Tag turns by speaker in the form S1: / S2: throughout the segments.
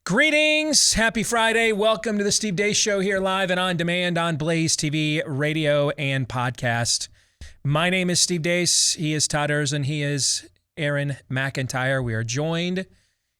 S1: Greetings. Happy Friday. Welcome to the Steve Deace Show here live and on demand on BlazeTV, radio, and podcast. My name is Steve Deace. He is Todd Erzin. He is Aaron McIntyre. We are joined.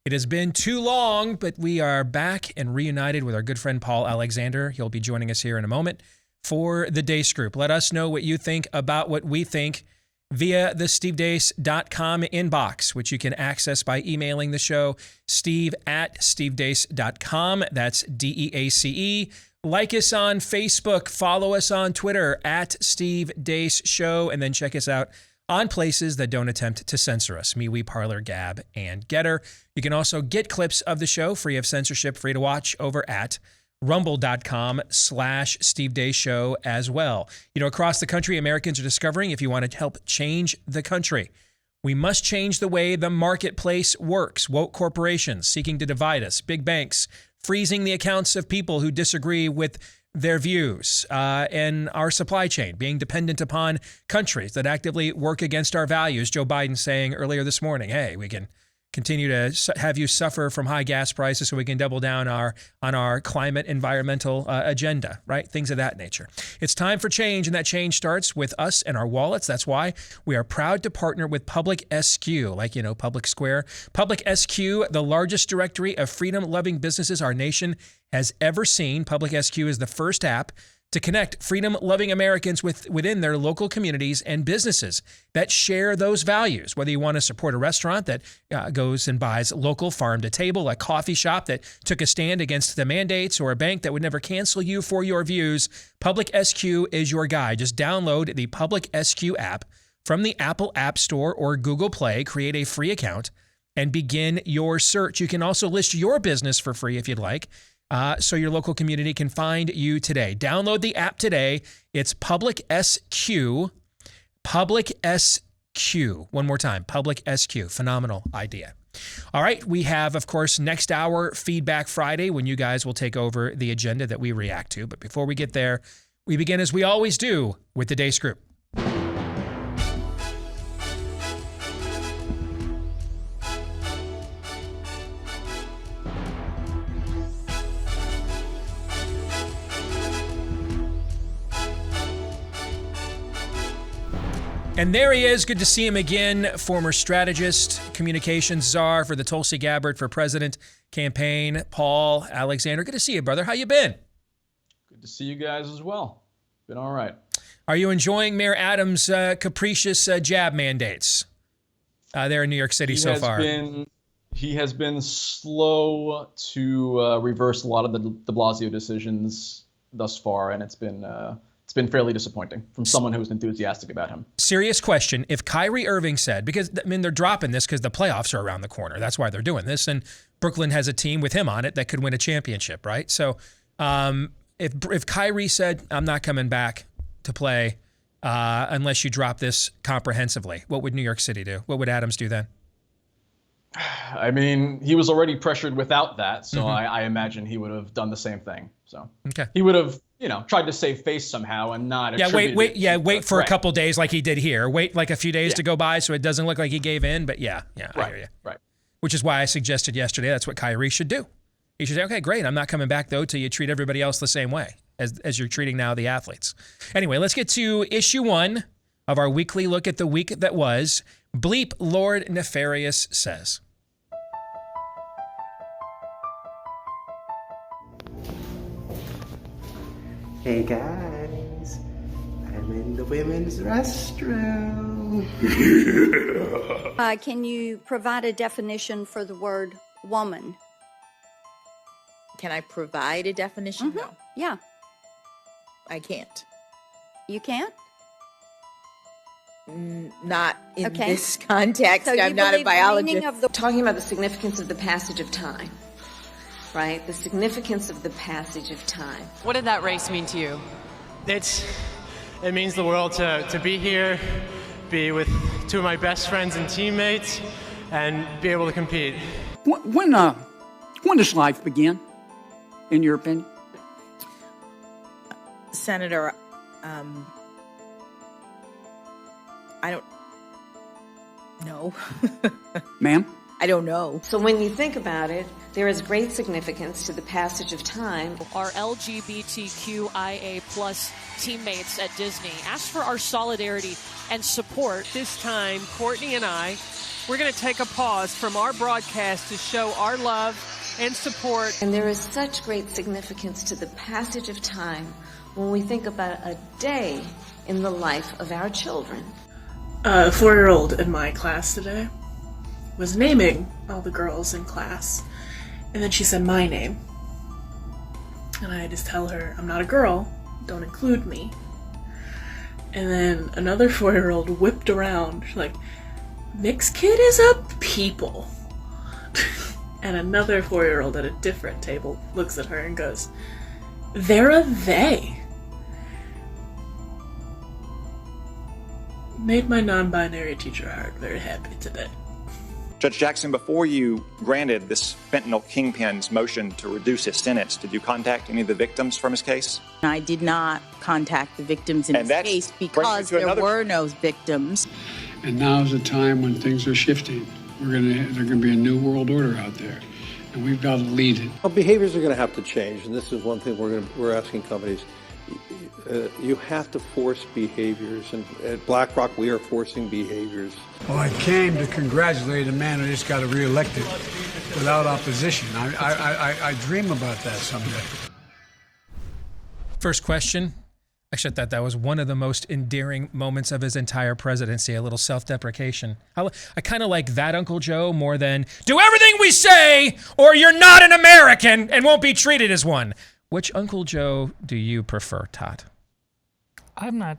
S1: It has been too long, but we are back and reunited with our good friend Paul Alexander. He'll be joining us here in a moment for the Deace Group. Let us know what you think about what we think via the stevedeace.com inbox, which you can access by emailing the show, steve@stevedeace.com. That's DEACE. Like us on Facebook, follow us on Twitter @Steve Deace Show, and then check us out on places that don't attempt to censor us, MeWe, Parler, Gab, and Getter. You can also get clips of the show free of censorship, free to watch over at rumble.com/Steve Deace Show as well. You know, across the country, Americans are discovering if you want to help change the country, we must change the way the marketplace works. Woke corporations seeking to divide us, big banks freezing the accounts of people who disagree with their views, and our supply chain being dependent upon countries that actively work against our values. Joe Biden saying earlier this morning, hey, we can continue to have you suffer from high gas prices so we can double down on our climate environmental agenda, right? Things of that nature. It's time for change, and that change starts with us and our wallets. That's why we are proud to partner with Public SQ, like, you know, Public Square. Public SQ, the largest directory of freedom-loving businesses our nation has ever seen. Public SQ is the first app to connect freedom-loving Americans within their local communities and businesses that share those values. Whether you want to support a restaurant that goes and buys local farm to table, a coffee shop that took a stand against the mandates, or a bank that would never cancel you for your views, Public SQ is your guide. Just download the Public SQ app from the Apple App Store or Google Play, create a free account, and begin your search. You can also list your business for free if you'd like, so your local community can find you today. Download the app today. It's Public SQ. Public SQ. One more time, Public SQ. Phenomenal idea. All right, we have, of course, next hour, Feedback Friday, when you guys will take over the agenda that we react to. But before we get there, we begin, as we always do, with the Deace Group. And there he is. Good to see him again. Former strategist, communications czar for the Tulsi Gabbard for President campaign, Paul Alexander. Good to see you, brother. How you been?
S2: Good to see you guys as well. Been all right.
S1: Are you enjoying Mayor Adams' capricious jab mandates there in New York City so far?
S2: He has been slow to reverse a lot of the de Blasio decisions thus far, and it's been fairly disappointing from someone who's enthusiastic about him.
S1: Serious question. If Kyrie Irving said, because, I mean, they're dropping this because the playoffs are around the corner. That's why they're doing this. And Brooklyn has a team with him on it that could win a championship, right? So if Kyrie said, I'm not coming back to play unless you drop this comprehensively, what would New York City do? What would Adams do then?
S2: I mean, he was already pressured without that, so I imagine he would have done the same thing. So okay. He would have, tried to save face somehow and not.
S1: Wait for a couple days like he did here. Wait like a few days to go by so it doesn't look like he gave in. But I hear you. Right. Which is why I suggested yesterday that's what Kyrie should do. He should say, okay, great, I'm not coming back though till you treat everybody else the same way as you're treating now the athletes. Anyway, let's get to issue 1 of our weekly look at the week that was. Bleep Lord Nefarious says.
S3: Hey guys, I'm in the women's restroom.
S4: Can you provide a definition for the word woman?
S5: Can I provide a definition? No.
S4: Yeah.
S5: I can't.
S4: You can't?
S5: Not in this context. So I'm not a biologist.
S6: Talking about the significance of the passage of time. Right? The significance of the passage of time.
S7: What did that race mean to you?
S8: It means the world to be here, be with 2 of my best friends and teammates, and be able to compete.
S9: When does life begin, in your opinion?
S5: Senator, I don't know.
S9: Ma'am?
S5: I don't know.
S6: So when you think about it, there is great significance to the passage of time.
S7: Our LGBTQIA plus teammates at Disney asked for our solidarity and support.
S10: This time, Courtney and I, we're going to take a pause from our broadcast to show our love and support.
S6: And there is such great significance to the passage of time when we think about a day in the life of our children.
S11: A 4-year-old in my class today was naming all the girls in class, and then she said my name. And I had to tell her, I'm not a girl, don't include me. And then another 4-year-old whipped around, she's like, mixed kid is a people. And another 4-year-old at a different table looks at her and goes, they're a they. Made my non-binary teacher heart very happy today.
S12: Judge Jackson, before you granted this fentanyl kingpin's motion to reduce his sentence, did you contact any of the victims from his case?
S5: I did not contact the victims in this case because there were no victims.
S13: And now is the time when things are shifting. There's going to be a new world order out there, and we've got to lead it.
S14: Well, behaviors are going to have to change, and this is one thing we're asking companies. You have to force behaviors, and at BlackRock we are forcing behaviors.
S13: Well, I came to congratulate a man who just got reelected without opposition. I dream about that someday.
S1: First question. Actually, I thought that was one of the most endearing moments of his entire presidency, a little self-deprecation. I kind of like that Uncle Joe more than, do everything we say or you're not an American and won't be treated as one. Which Uncle Joe do you prefer, Todd?
S15: I'm not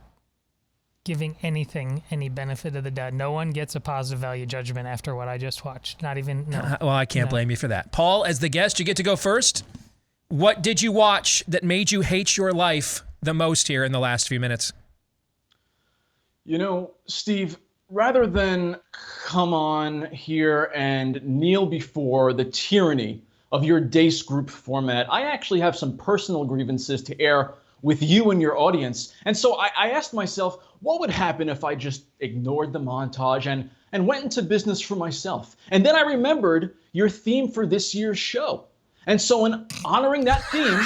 S15: giving anything any benefit of the doubt. No one gets a positive value judgment after what I just watched. Not even, no.
S1: Well, I can't blame you for that. Paul, as the guest, you get to go first. What did you watch that made you hate your life the most here in the last few minutes?
S2: You know, Steve, rather than come on here and kneel before the tyranny of your Deace group format, I actually have some personal grievances to air with you and your audience. And so I asked myself, what would happen if I just ignored the montage and went into business for myself? And then I remembered your theme for this year's show. And so in honoring that theme,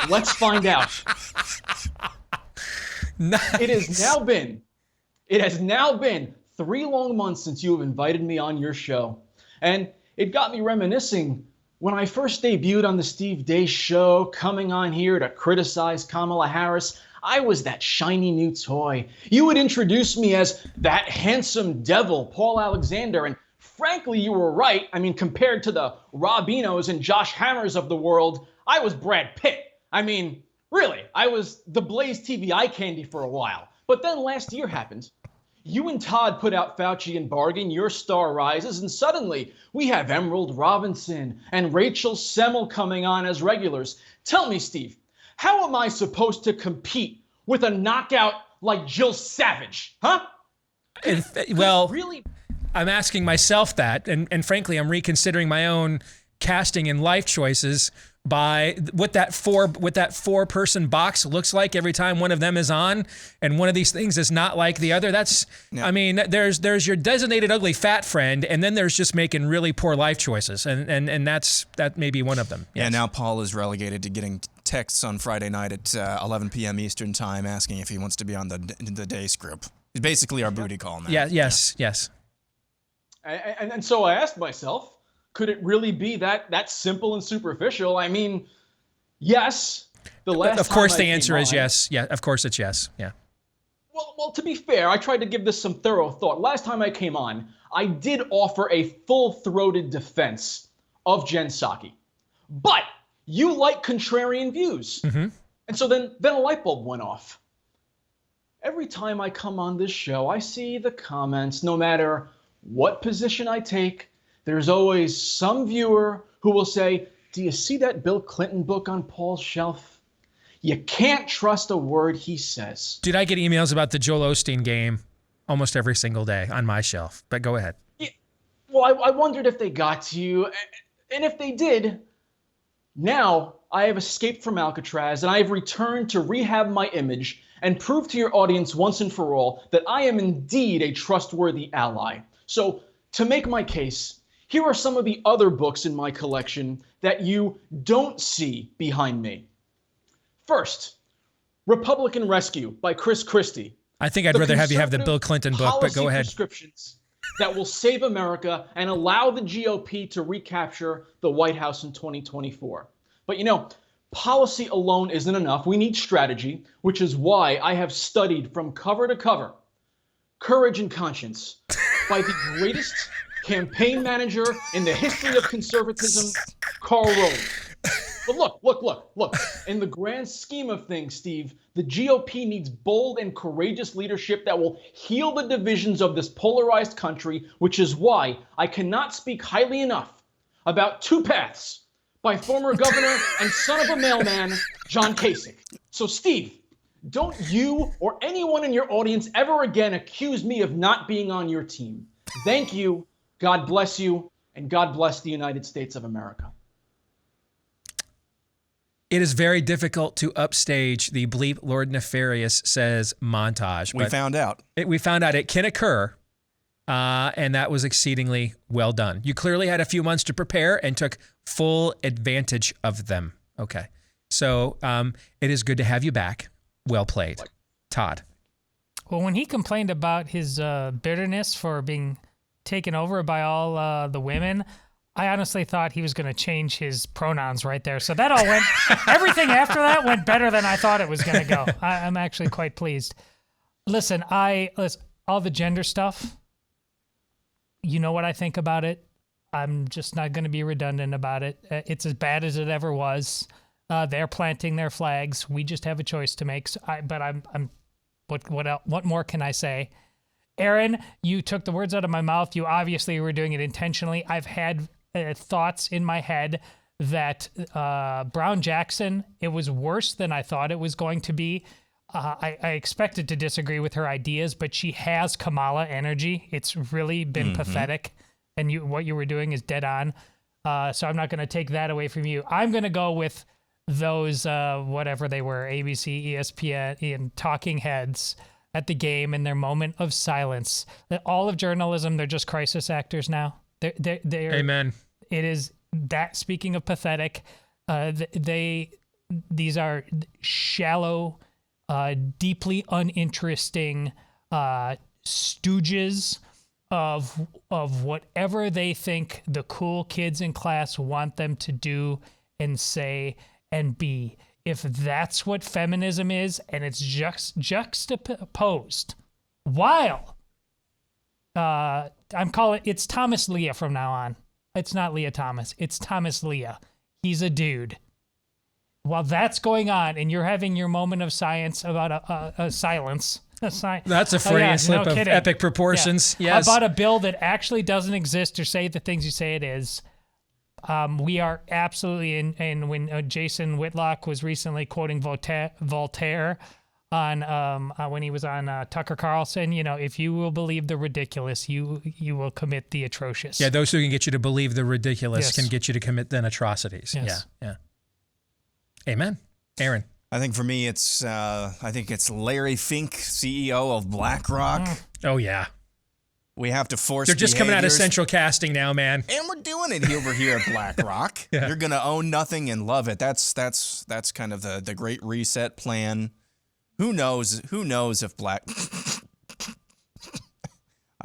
S2: let's find out.
S1: Nice.
S2: It has now been 3 long months since you have invited me on your show. And it got me reminiscing when I first debuted on the Steve Deace Show, coming on here to criticize Kamala Harris. I was that shiny new toy. You would introduce me as that handsome devil, Paul Alexander, and frankly, you were right. I mean, compared to the Robinos and Josh Hammers of the world, I was Brad Pitt. I mean, really, I was the BlazeTV eye candy for a while. But then last year happened. You and Todd put out Fauci and Bargain, your star rises, and suddenly we have Emerald Robinson and Rachel Semmel coming on as regulars. Tell me, Steve, how am I supposed to compete with a knockout like Jill Savage, huh?
S1: Well,
S2: really?
S1: I'm asking myself that, and frankly, I'm reconsidering my own casting and life choices by what that four-person box looks like every time one of them is on, and one of these things is not like the other. That's, yeah. I mean, there's your designated ugly fat friend, and then there's just making really poor life choices, and that may be one of them. Yes.
S16: Yeah, now Paul is relegated to getting texts on Friday night at 11 p.m. Eastern time asking if he wants to be on the Deace group. It's basically our booty call now.
S1: Yeah. Yes.
S2: And so I asked myself, could it really be that simple and superficial? I mean, yes.
S1: Of course, the answer is yes. Yeah, of course it's yes. Yeah.
S2: Well, to be fair, I tried to give this some thorough thought. Last time I came on, I did offer a full-throated defense of Jen Psaki, but you like contrarian views, and so then a light bulb went off. Every time I come on this show, I see the comments. No matter what position I take, there's always some viewer who will say, do you see that Bill Clinton book on Paul's shelf? You can't trust a word he says.
S1: Dude, I get emails about the Joel Osteen game almost every single day on my shelf, but go ahead.
S2: Yeah, well, I wondered if they got to you, and if they did, now I have escaped from Alcatraz, and I have returned to rehab my image and prove to your audience once and for all that I am indeed a trustworthy ally. So, to make my case, Here are some of the other books in my collection that you don't see behind me. First, Republican Rescue by Chris Christie.
S1: I think I'd rather have you have the Bill Clinton book, but go ahead.
S2: Prescriptions that will save America and allow the GOP to recapture the White House in 2024. But you know, policy alone isn't enough. We need strategy, which is why I have studied from cover to cover Courage and Conscience by the greatest campaign manager in the history of conservatism, Karl Rove. But look. In the grand scheme of things, Steve, the GOP needs bold and courageous leadership that will heal the divisions of this polarized country, which is why I cannot speak highly enough about Two Paths by former governor and son of a mailman, John Kasich. So, Steve, don't you or anyone in your audience ever again accuse me of not being on your team. Thank you, God bless you, and God bless the United States of America.
S1: It is very difficult to upstage the Bleep Lord Nefarious says montage.
S16: We found out.
S1: We found out it can occur, and that was exceedingly well done. You clearly had a few months to prepare and took full advantage of them. Okay. So it is good to have you back. Well played. Todd.
S15: Well, when he complained about his bitterness for being taken over by all the women, I honestly thought he was going to change his pronouns right there. So that all went, everything after that went better than I thought it was going to go. I'm actually quite pleased. Listen, all the gender stuff, you know what I think about it. I'm just not going to be redundant about it. It's as bad as it ever was. They're planting their flags. We just have a choice to make. What more can I say? Aaron, you took the words out of my mouth. You obviously were doing it intentionally. I've had thoughts in my head that Brown Jackson, it was worse than I thought it was going to be. I expected to disagree with her ideas, but she has Kamala energy. It's really been pathetic, and what you were doing is dead on. So I'm not going to take that away from you. I'm going to go with those, whatever they were, ABC, ESPN, and talking heads at the game in their moment of silence. All of journalism, they're just crisis actors now. They're
S1: Amen.
S15: It is that. Speaking of pathetic, these are shallow, deeply uninteresting stooges of whatever they think the cool kids in class want them to do and say and be. If that's what feminism is, and it's juxtaposed, while it's Thomas Leah from now on. It's not Leah Thomas. It's Thomas Leah. He's a dude. While that's going on, and you're having your moment of science about a silence.
S1: That's a Freudian slip of epic proportions.
S15: Yeah.
S1: Yes.
S15: About a bill that actually doesn't exist or say the things you say it is. We are absolutely and when Jason Whitlock was recently quoting Voltaire on when he was on Tucker Carlson, if you will believe the ridiculous, you will commit the atrocious.
S1: Yeah, those who can get you to believe the ridiculous can get you to commit then atrocities.
S15: Yes.
S1: Yeah. Amen. Aaron.
S16: I think for me, it's Larry Fink, CEO of BlackRock.
S1: Oh yeah.
S16: We have to force.
S1: They're just coming out of central casting now, man.
S16: And we're doing it over here at BlackRock.
S1: Yeah.
S16: You're gonna own nothing and love it. That's kind of the Great Reset plan. Who knows if I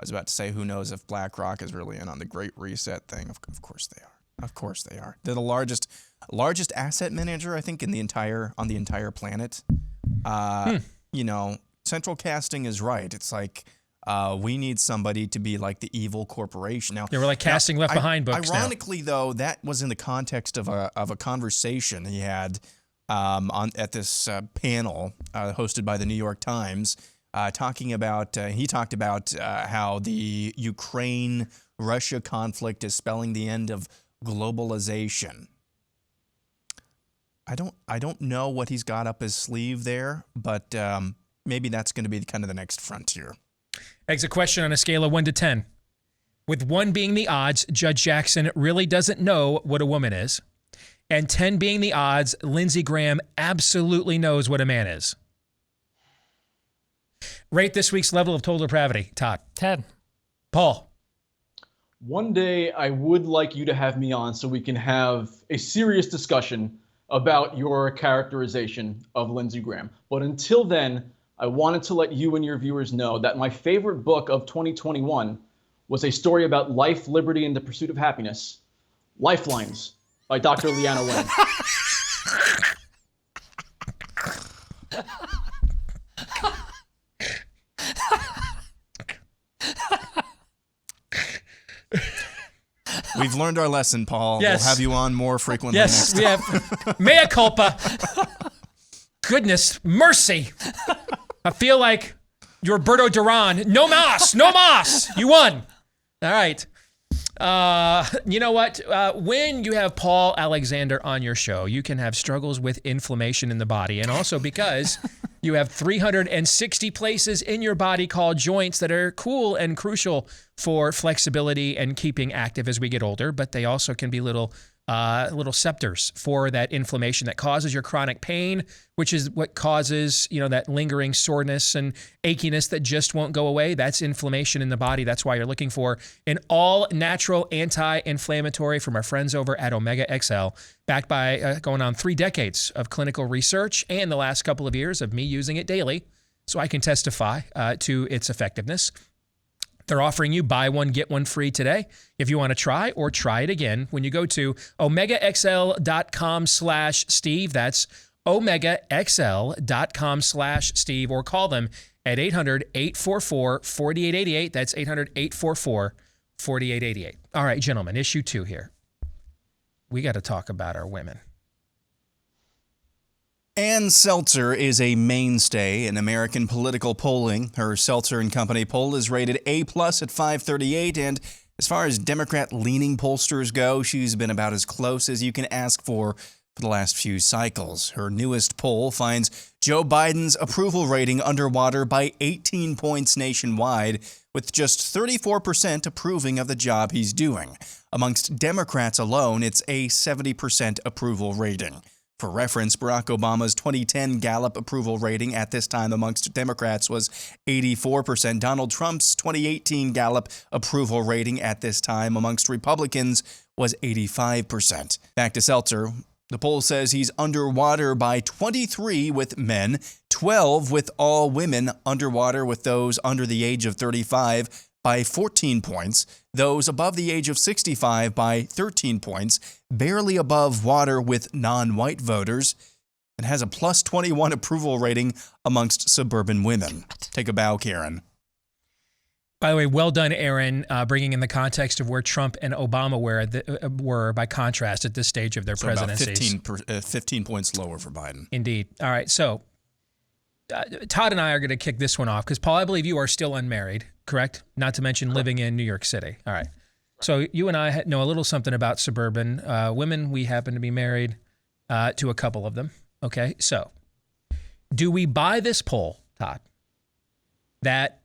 S16: was about to say who knows if BlackRock is really in on the Great Reset thing. Of course they are. Of course they are. They're the largest asset manager, I think, on the entire planet. Central casting is right. It's like we need somebody to be like the evil corporation. Now,
S1: we're like casting Left Behind books.
S16: Ironically, though, that was in the context of a conversation he had at this panel hosted by the New York Times, talking about he talked about how the Ukraine-Russia conflict is spelling the end of globalization. I don't know what he's got up his sleeve there, but maybe that's going to be kind of the next frontier.
S1: Exit question on a scale of 1 to 10. With 1 being the odds, Judge Jackson really doesn't know what a woman is. And 10 being the odds, Lindsey Graham absolutely knows what a man is. Rate this week's level of total depravity, Todd.
S15: 10.
S1: Paul.
S2: One day I would like you to have me on so we can have a serious discussion about your characterization of Lindsey Graham. But until then, I wanted to let you and your viewers know that my favorite book of 2021 was a story about life, liberty, and the pursuit of happiness, Lifelines by Dr. Leanna Wen.
S16: We've learned our lesson, Paul.
S1: Yes.
S16: We'll have you on more frequently
S1: Yes,
S16: next
S1: we
S16: time.
S1: have. Mea culpa. Goodness mercy. I feel like Roberto Duran. No mas, no mas. You won. All right. You know what? When you have Paul Alexander on your show, you can have struggles with inflammation in the body. And also because you have 360 places in your body called joints that are cool and crucial for flexibility and keeping active as we get older. But they also can be little scepters for that inflammation that causes your chronic pain, which is what causes, that lingering soreness and achiness that just won't go away. That's inflammation in the body. That's why you're looking for an all-natural anti-inflammatory from our friends over at Omega XL, backed by going on 3 decades of clinical research and the last couple of years of me using it daily, so I can testify to its effectiveness. They're offering you buy one, get one free today if you want to try or try it again when you go to omegaxl.com/Steve. That's omegaxl.com/Steve, or call them at 800-844-4888. That's 800-844-4888. All right, gentlemen, issue 2 here. We got to talk about our women.
S16: Ann Seltzer is a mainstay in American political polling. Her Seltzer & Company poll is rated A+ at 538, and as far as Democrat-leaning pollsters go, she's been about as close as you can ask for the last few cycles. Her newest poll finds Joe Biden's approval rating underwater by 18 points nationwide, with just 34% approving of the job he's doing. Amongst Democrats alone, it's a 70% approval rating. For reference, Barack Obama's 2010 Gallup approval rating at this time amongst Democrats was 84%. Donald Trump's 2018 Gallup approval rating at this time amongst Republicans was 85%. Back to Seltzer. The poll says he's underwater by 23 with men, 12 with all women, underwater with those under the age of 35 by 14 points, those above the age of 65 by 13 points, barely above water with non-white voters, and has a plus 21 approval rating amongst suburban women. Take a bow, Karen.
S1: By the way, well done, Aaron, bringing in the context of where Trump and Obama were by contrast at this stage of their presidencies.
S16: About 15 points lower for Biden.
S1: Indeed. All right, so Todd and I are going to kick this one off because, Paul, I believe you are still unmarried, correct? Not to mention living in New York City. All right. So you and I know a little something about suburban women. We happen to be married to a couple of them. Okay. So do we buy this poll, Todd, that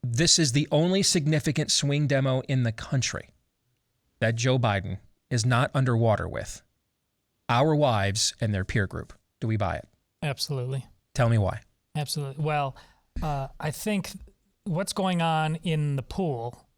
S1: this is the only significant swing demo in the country that Joe Biden is not underwater with? Our wives and their peer group. Do we buy it?
S15: Absolutely.
S1: Tell me why.
S15: Absolutely. Well, I think what's going on in the pool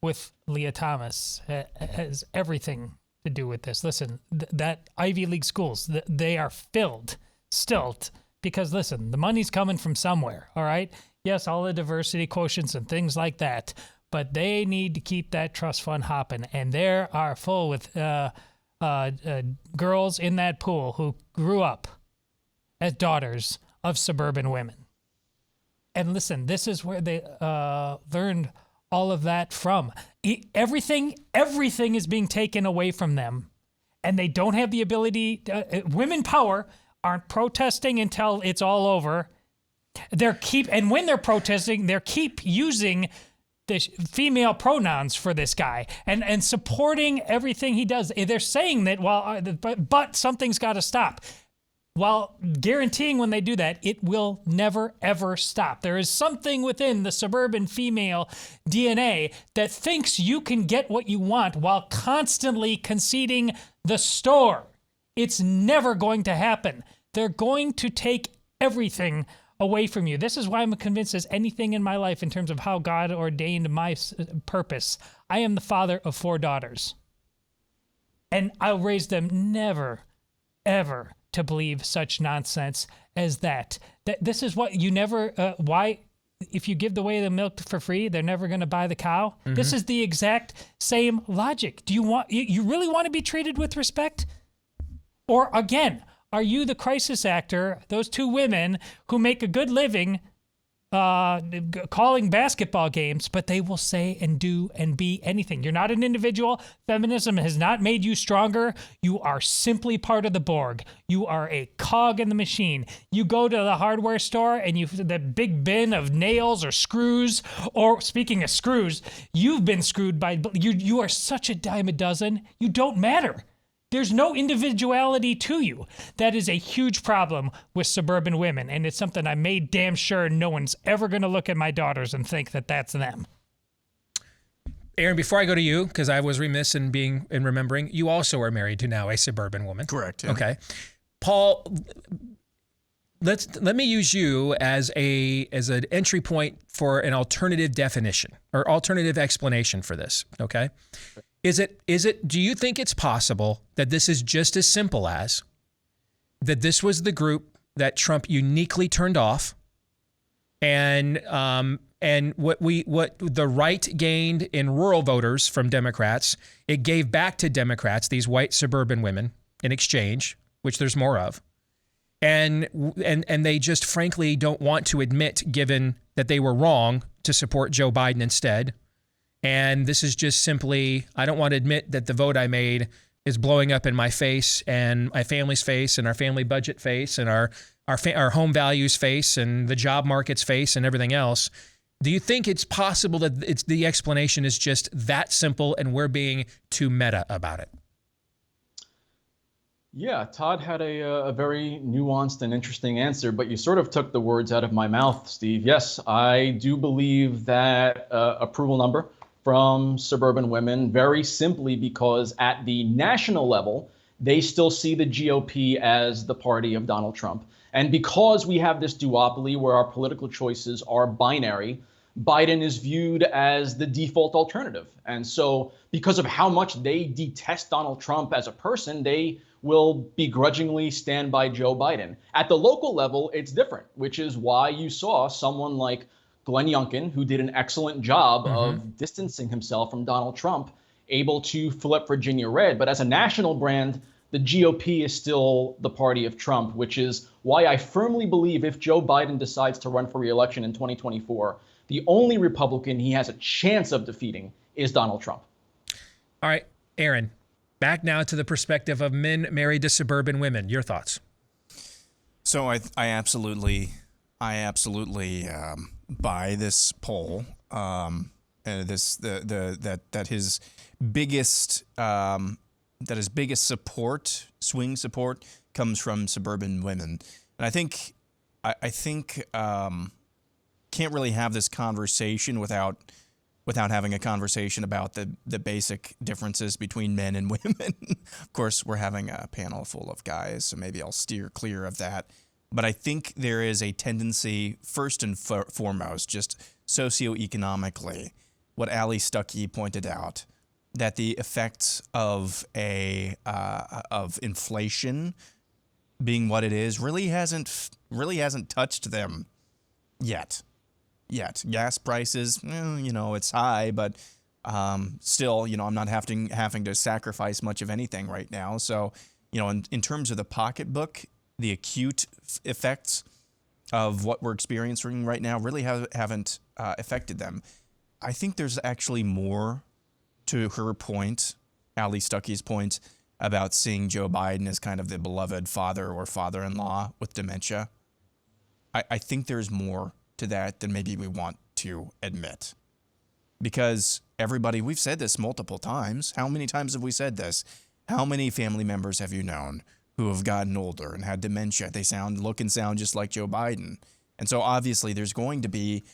S15: with Leah Thomas has everything to do with this. Listen, that Ivy League schools, they are filled still because, listen, the money's coming from somewhere, all right? Yes, all the diversity quotients and things like that, but they need to keep that trust fund hopping, and they are full with girls in that pool who grew up as daughters of suburban women. And listen, this is where they learned all of that from. Everything is being taken away from them, and they don't have the ability. Women power aren't protesting until it's all over. And when they're protesting, they keep using the female pronouns for this guy and supporting everything he does. They're saying that but something's got to stop. While guaranteeing when they do that, it will never, ever stop. There is something within the suburban female DNA that thinks you can get what you want while constantly conceding the store. It's never going to happen. They're going to take everything away from you. This is why I'm convinced as anything in my life in terms of how God ordained my purpose. I am the father of 4 daughters. And I'll raise them never, ever to believe such nonsense as that. This is what you never, why, if you give away the milk for free, they're never going to buy the cow. Mm-hmm. This is the exact same logic. Do you really want to be treated with respect? Or again, are you the crisis actor, those 2 women who make a good living calling basketball games, but they will say and do and be anything? You're not an individual. Feminism has not made you stronger. You are simply part of the Borg. You are a cog in the machine. You go to the hardware store and the big bin of nails or screws, or speaking of screws, you've been screwed by, you are such a dime a dozen. You don't matter. There's no individuality to you. That is a huge problem with suburban women, and it's something I made damn sure no one's ever going to look at my daughters and think that that's them.
S1: Aaron, before I go to you, because I was remiss in remembering, you also are married to now a suburban woman.
S16: Correct. Yeah.
S1: Okay. Paul, let me use you as an entry point for an alternative definition or alternative explanation for this. Okay. Do you think it's possible that this is just as simple as that this was the group that Trump uniquely turned off, and what the right gained in rural voters from Democrats, it gave back to Democrats, these white suburban women, in exchange, which there's more of, and they just frankly don't want to admit, given that they were wrong, to support Joe Biden instead. And this is just simply, I don't want to admit that the vote I made is blowing up in my face and my family's face and our family budget face and our home values face and the job market's face and everything else. Do you think it's possible that the explanation is just that simple and we're being too meta about it?
S2: Yeah, Todd had a very nuanced and interesting answer, but you sort of took the words out of my mouth, Steve. Yes, I do believe that approval number from suburban women, very simply because at the national level, they still see the GOP as the party of Donald Trump. And because we have this duopoly where our political choices are binary, Biden is viewed as the default alternative. And so because of how much they detest Donald Trump as a person, they will begrudgingly stand by Joe Biden. At the local level, it's different, which is why you saw someone like Glenn Youngkin, who did an excellent job of distancing himself from Donald Trump, able to flip Virginia red. But as a national brand, the GOP is still the party of Trump, which is why I firmly believe if Joe Biden decides to run for re-election in 2024, the only Republican he has a chance of defeating is Donald Trump.
S1: All right, Aaron, back now to the perspective of men married to suburban women. Your thoughts?
S16: So I absolutely buy this poll, and that his biggest swing support comes from suburban women, and I think can't really have this conversation without having a conversation about the basic differences between men and women. Of course, we're having a panel full of guys, so maybe I'll steer clear of that. But I think there is a tendency, first and foremost, just socioeconomically, what Ali Stuckey pointed out, that the effects of inflation being what it is really hasn't touched them yet. Gas prices, it's high, but still, I'm not having to sacrifice much of anything right now. So, in terms of the pocketbook, the acute effects of what we're experiencing right now really haven't affected them. I think there's actually more to her point, Ali Stuckey's point, about seeing Joe Biden as kind of the beloved father or father-in-law with dementia. I think there's more to that than maybe we want to admit. Because everybody, we've said this multiple times. How many times have we said this? How many family members have you known who have gotten older and had dementia? They look and sound just like Joe Biden. And so obviously there's going to be,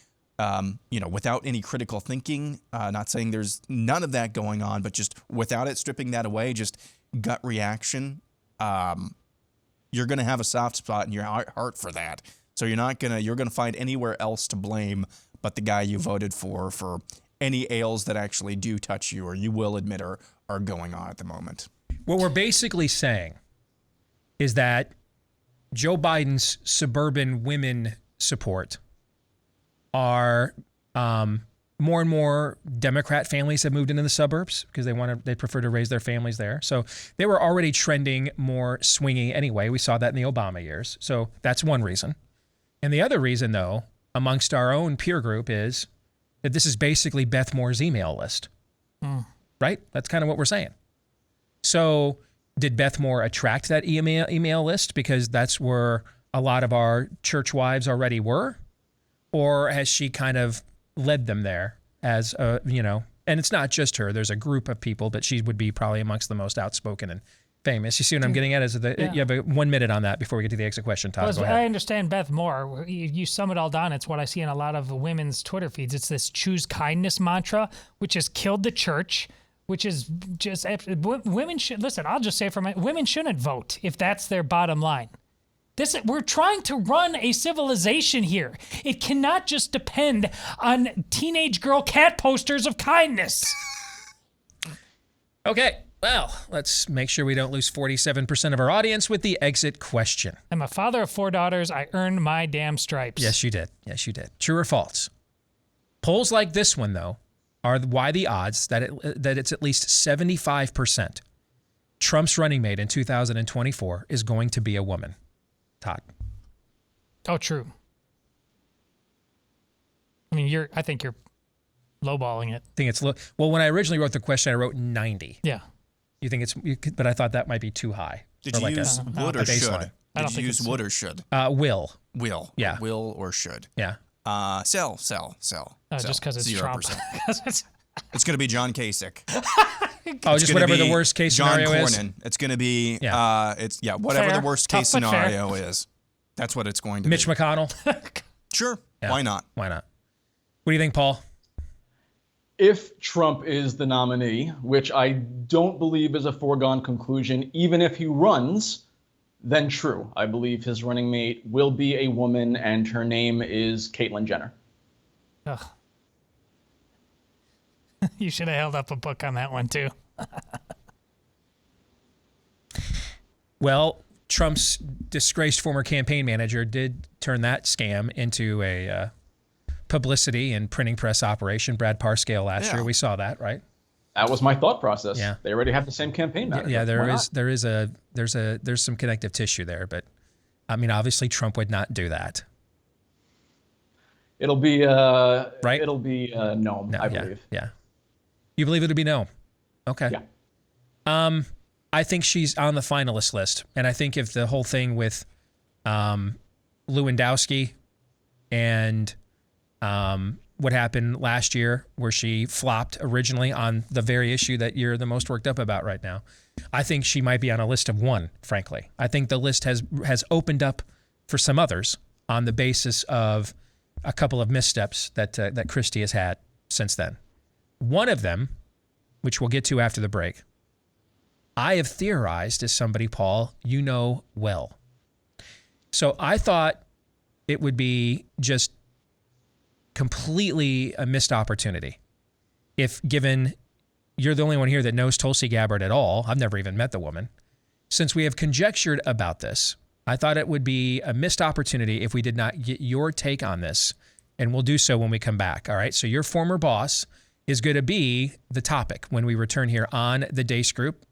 S16: without any critical thinking, not saying there's none of that going on, but just without it, stripping that away, just gut reaction, you're going to have a soft spot in your heart for that. So you're gonna find anywhere else to blame but the guy you voted for any ails that actually do touch you or you will admit are going on at the moment.
S1: What we're basically saying is that Joe Biden's suburban women support are more and more Democrat families have moved into the suburbs because they prefer to raise their families there. So they were already trending more swingy anyway. We saw that in the Obama years. So that's one reason. And the other reason, though, amongst our own peer group is that this is basically Beth Moore's email list, right? That's kind of what we're saying. So did Beth Moore attract that email list because that's where a lot of our church wives already were? Or has she kind of led them there as a, and it's not just her. There's a group of people, but she would be probably amongst the most outspoken and famous. You see what I'm getting at? You have 1 minute on that before we get to the exit question, Todd.
S15: Well, I understand Beth Moore. You sum it all down. It's what I see in a lot of women's Twitter feeds. It's this choose kindness mantra, which has killed the church, which is just women should listen. I'll just say women shouldn't vote if that's their bottom line. We're trying to run a civilization here. It cannot just depend on teenage girl cat posters of kindness.
S1: Okay. Well, let's make sure we don't lose 47% of our audience with the exit question.
S15: I'm a father of 4 daughters. I earned my damn stripes.
S1: Yes, you did. Yes, you did. True or false? Polls like this one, though, are why the odds that it's at least 75% Trump's running mate in 2024 is going to be a woman. Todd.
S15: Oh, true. I mean, I think you're lowballing it.
S1: I think it's low. Well, when I originally wrote the question, I wrote 90.
S15: Yeah.
S1: You think but I thought that might be too high.
S16: Did you use would or should? Did you use would or should?
S1: Will.
S16: Will.
S1: Yeah.
S16: Will or should.
S1: Yeah.
S16: Sell.
S15: Just because it's
S16: 0%.
S15: Trump.
S16: It's going to be John Kasich.
S1: Just whatever the worst case scenario is.
S16: John Cornyn. It's going to be whatever the worst case scenario is. That's what it's going to be.
S1: Mitch McConnell.
S16: Sure.
S1: Yeah.
S16: Why not?
S1: What do you think, Paul?
S2: If Trump is the nominee, which I don't believe is a foregone conclusion, even if he runs, then true. I believe his running mate will be a woman, and her name is Caitlyn Jenner.
S15: Ugh. You should have held up a book on that one, too.
S1: Well, Trump's disgraced former campaign manager did turn that scam into a publicity and printing press operation. Brad Parscale last year, we saw that, right?
S2: That was my thought process.
S1: Yeah.
S2: They already have the same campaign manager.
S1: Yeah, there's some connective tissue there, but I mean, obviously Trump would not do that.
S2: It'll be
S1: right.
S2: It'll be no, I believe.
S1: Yeah. You believe it'll be no? Okay.
S2: Yeah.
S1: I think she's on the finalist list, and I think if the whole thing with Lewandowski and what happened last year where she flopped originally on the very issue that you're the most worked up about right now, I think she might be on a list of one, frankly. I think the list has opened up for some others on the basis of a couple of missteps that Christie has had since then. One of them, which we'll get to after the break, I have theorized as somebody, Paul, you know well. So I thought it would be just completely a missed opportunity if, given you're the only one here that knows Tulsi Gabbard at all, I've never even met the woman, since we have conjectured about this, I thought it would be a missed opportunity if we did not get your take on this, and we'll do so when we come back, all right? So your former boss is going to be the topic when we return here on the Deace Group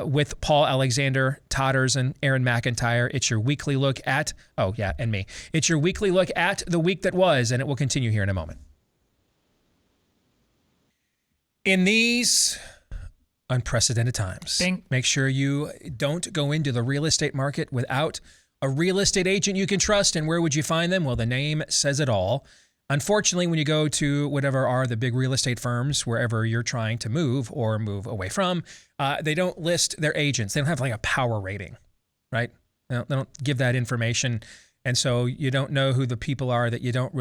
S1: with Paul Alexander, Todders, and Aaron McIntyre. It's your weekly look at, and me. It's your weekly look at the week that was, and it will continue here in a moment. In these unprecedented times, make sure you don't go into the real estate market without a real estate agent you can trust. And where would you find them? Well, the name says it all. Unfortunately, when you go to whatever are the big real estate firms, wherever you're trying to move or move away from, they don't list their agents. They don't have like a power rating, right? They don't give that information. And so you don't know who the people are that you can't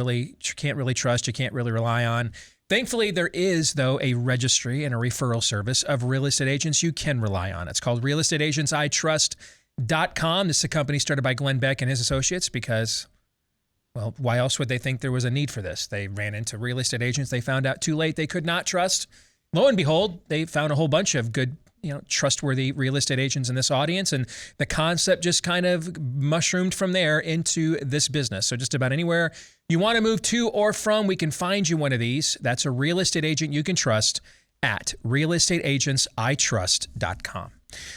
S1: really trust, you can't really rely on. Thankfully, there is, though, a registry and a referral service of real estate agents you can rely on. It's called realestateagentsitrust.com. This is a company started by Glenn Beck and his associates because Well, why else would they think there was a need for this? They ran into real estate agents they found out too late they could not trust. Lo and behold, they found a whole bunch of good, trustworthy real estate agents in this audience, and the concept just kind of mushroomed from there into this business. So just about anywhere you want to move to or from, we can find you one of these. That's a real estate agent you can trust at realestateagentsitrust.com.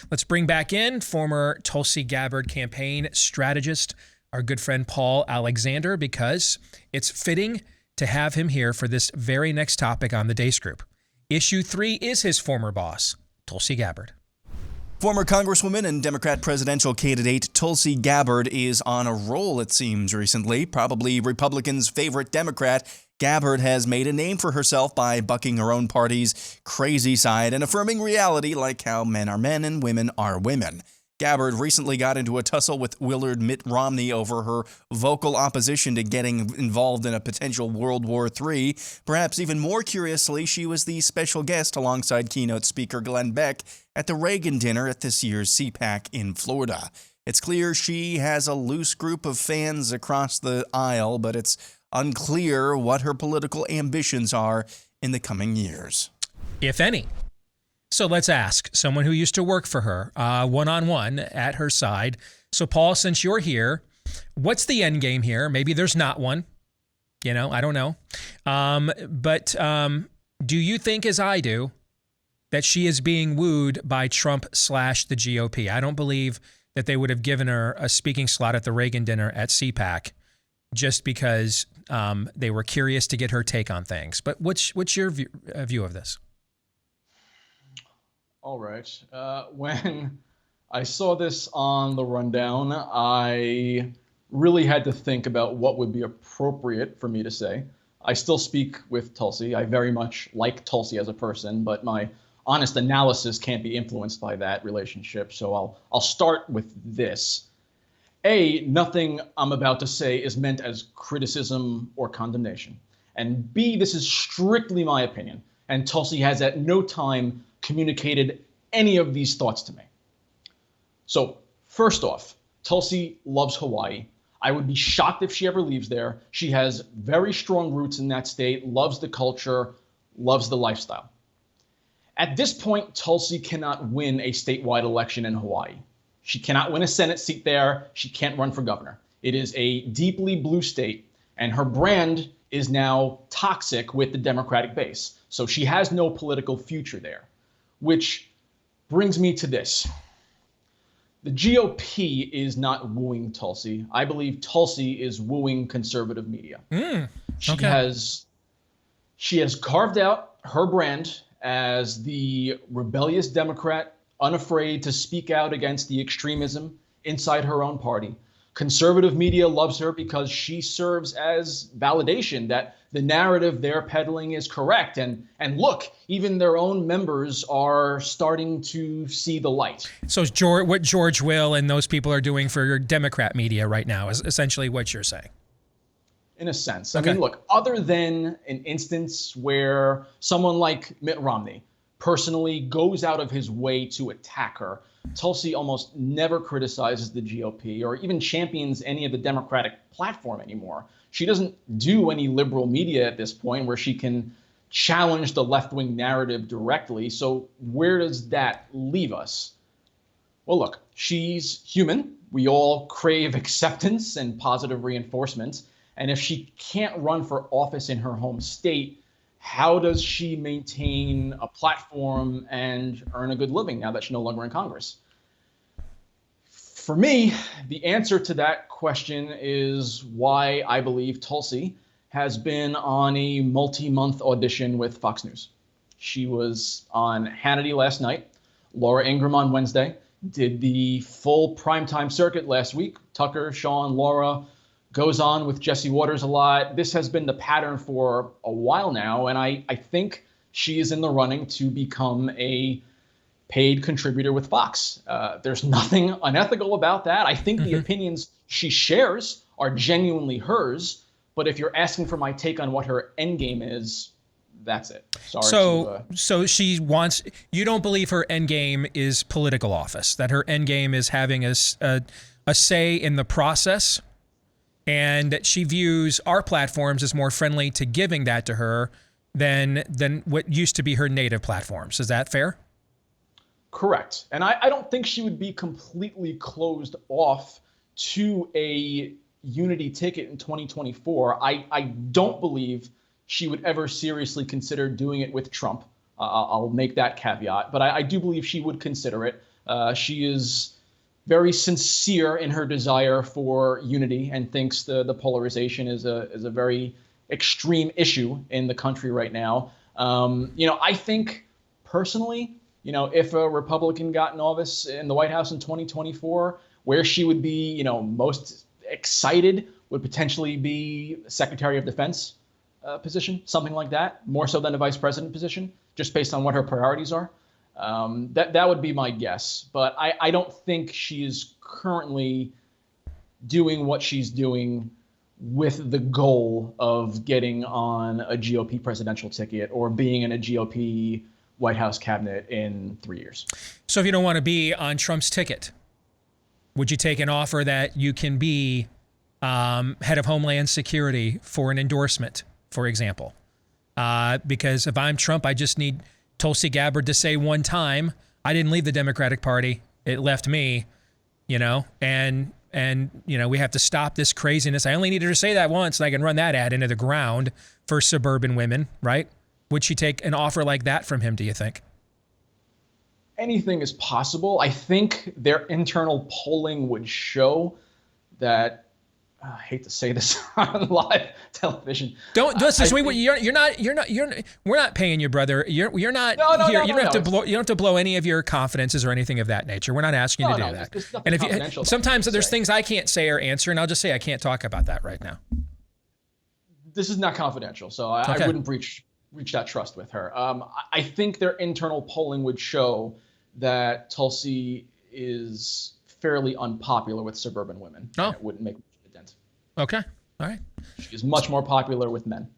S1: Let's bring back in former Tulsi Gabbard campaign strategist, our good friend Paul Alexander, because it's fitting to have him here for this very next topic on the Deace Group. Issue 3 is his former boss, Tulsi Gabbard.
S16: Former Congresswoman and Democrat presidential candidate Tulsi Gabbard is on a roll, it seems, recently. Probably Republicans' favorite Democrat, Gabbard has made a name for herself by bucking her own party's crazy side and affirming reality like how men are men and women are women. Gabbard recently got into a tussle with Willard Mitt Romney over her vocal opposition to getting involved in a potential World War III. Perhaps even more curiously, she was the special guest alongside keynote speaker Glenn Beck at the Reagan dinner at this year's CPAC in Florida. It's clear she has a loose group of fans across the aisle, but it's unclear what her political ambitions are in the coming years,
S1: if any. So let's ask someone who used to work for her, one-on-one at her side. So Paul, since you're here, what's the end game here? Maybe there's not one. I don't know. But do you think, as I do, that she is being wooed by Trump / the GOP? I don't believe that they would have given her a speaking slot at the Reagan dinner at CPAC just because they were curious to get her take on things. But what's your view of this?
S2: All right. When I saw this on the rundown, I really had to think about what would be appropriate for me to say. I still speak with Tulsi. I very much like Tulsi as a person, but my honest analysis can't be influenced by that relationship. So I'll start with this. A, nothing I'm about to say is meant as criticism or condemnation. And B, this is strictly my opinion. And Tulsi has at no time communicated any of these thoughts to me. So first off, Tulsi loves Hawaii. I would be shocked if she ever leaves there. She has very strong roots in that state, loves the culture, loves the lifestyle. At this point, Tulsi cannot win a statewide election in Hawaii. She cannot win a Senate seat there. She can't run for governor. It is a deeply blue state, and her brand is now toxic with the Democratic base. So she has no political future there. Which brings me to this. The GOP is not wooing Tulsi. I believe Tulsi is wooing conservative media. She has carved out her brand as the rebellious Democrat, unafraid to speak out against the extremism inside her own party. Conservative media loves her because she serves as validation that the narrative they're peddling is correct. And look, even their own members are starting to see the light.
S1: So what George Will and those people are doing for your Democrat media right now is essentially what you're saying.
S2: In a sense. Okay. I mean, look, other than an instance where someone like Mitt Romney personally goes out of his way to attack her, Tulsi almost never criticizes the GOP or even champions any of the Democratic platform anymore. She doesn't do any liberal media at this point where she can challenge the left-wing narrative directly. So where does that leave us? Well, look, she's human. We all crave acceptance and positive reinforcement. And if she can't run for office in her home state, how does she maintain a platform and earn a good living now that she's no longer in Congress? For me, the answer to that question is why I believe Tulsi has been on a multi-month audition with Fox News. She was on Hannity last night, Laura Ingraham on Wednesday, did the full primetime circuit last week. Tucker, Sean, Laura, goes on with Jesse Waters a lot. This has been the pattern for a while now, and I think she is in the running to become a paid contributor with Fox. There's nothing unethical about that. I think the opinions she shares are genuinely hers, but if you're asking for my take on what her end game is, that's it. Sorry.
S1: So she wants, you don't believe her end game is political office, that her end game is having a say in the process? and that she views our platforms as more friendly to giving that to her than what used to be her native platforms. Is that fair?
S2: Correct. And I don't think she would be completely closed off to a unity ticket in 2024. I don't believe she would ever seriously consider doing it with Trump. I'll make that caveat. But I do believe she would consider it. She is very sincere in her desire for unity and thinks the polarization is a very extreme issue in the country right now. I think personally, if a Republican got in office in the White House in 2024, where she would be, most excited would potentially be Secretary of Defense position, something like that, more so than a vice president position, just based on what her priorities are. That would be my guess. But I don't think she is currently doing what she's doing with the goal of getting on a GOP presidential ticket or being in a GOP White House cabinet in 3 years.
S1: So if you don't want to be on Trump's ticket, would you take an offer that you can be head of Homeland Security for an endorsement, for example? Because if I'm Trump, I just need Tulsi Gabbard to say one time, I didn't leave the Democratic Party, it left me, and we have to stop this craziness. I only needed her to say that once, and I can run that ad into the ground for suburban women, right? Would she take an offer like that from him, do you think?
S2: Anything is possible. I think their internal polling would show that. I hate to say this on live television.
S1: Don't listen. You're not. We're not paying you, brother. You're not here. You don't have to blow any of your confidences or anything of that nature. We're not asking you to do that. And if sometimes there's things I can't say or answer, and I'll just say I can't talk about that right now.
S2: This is not confidential, so I wouldn't breach that trust with her. I think their internal polling would show that Tulsi is fairly unpopular with suburban women.
S1: Oh.
S2: It wouldn't make much of a dent.
S1: Okay. All right.
S2: She is much more popular with men.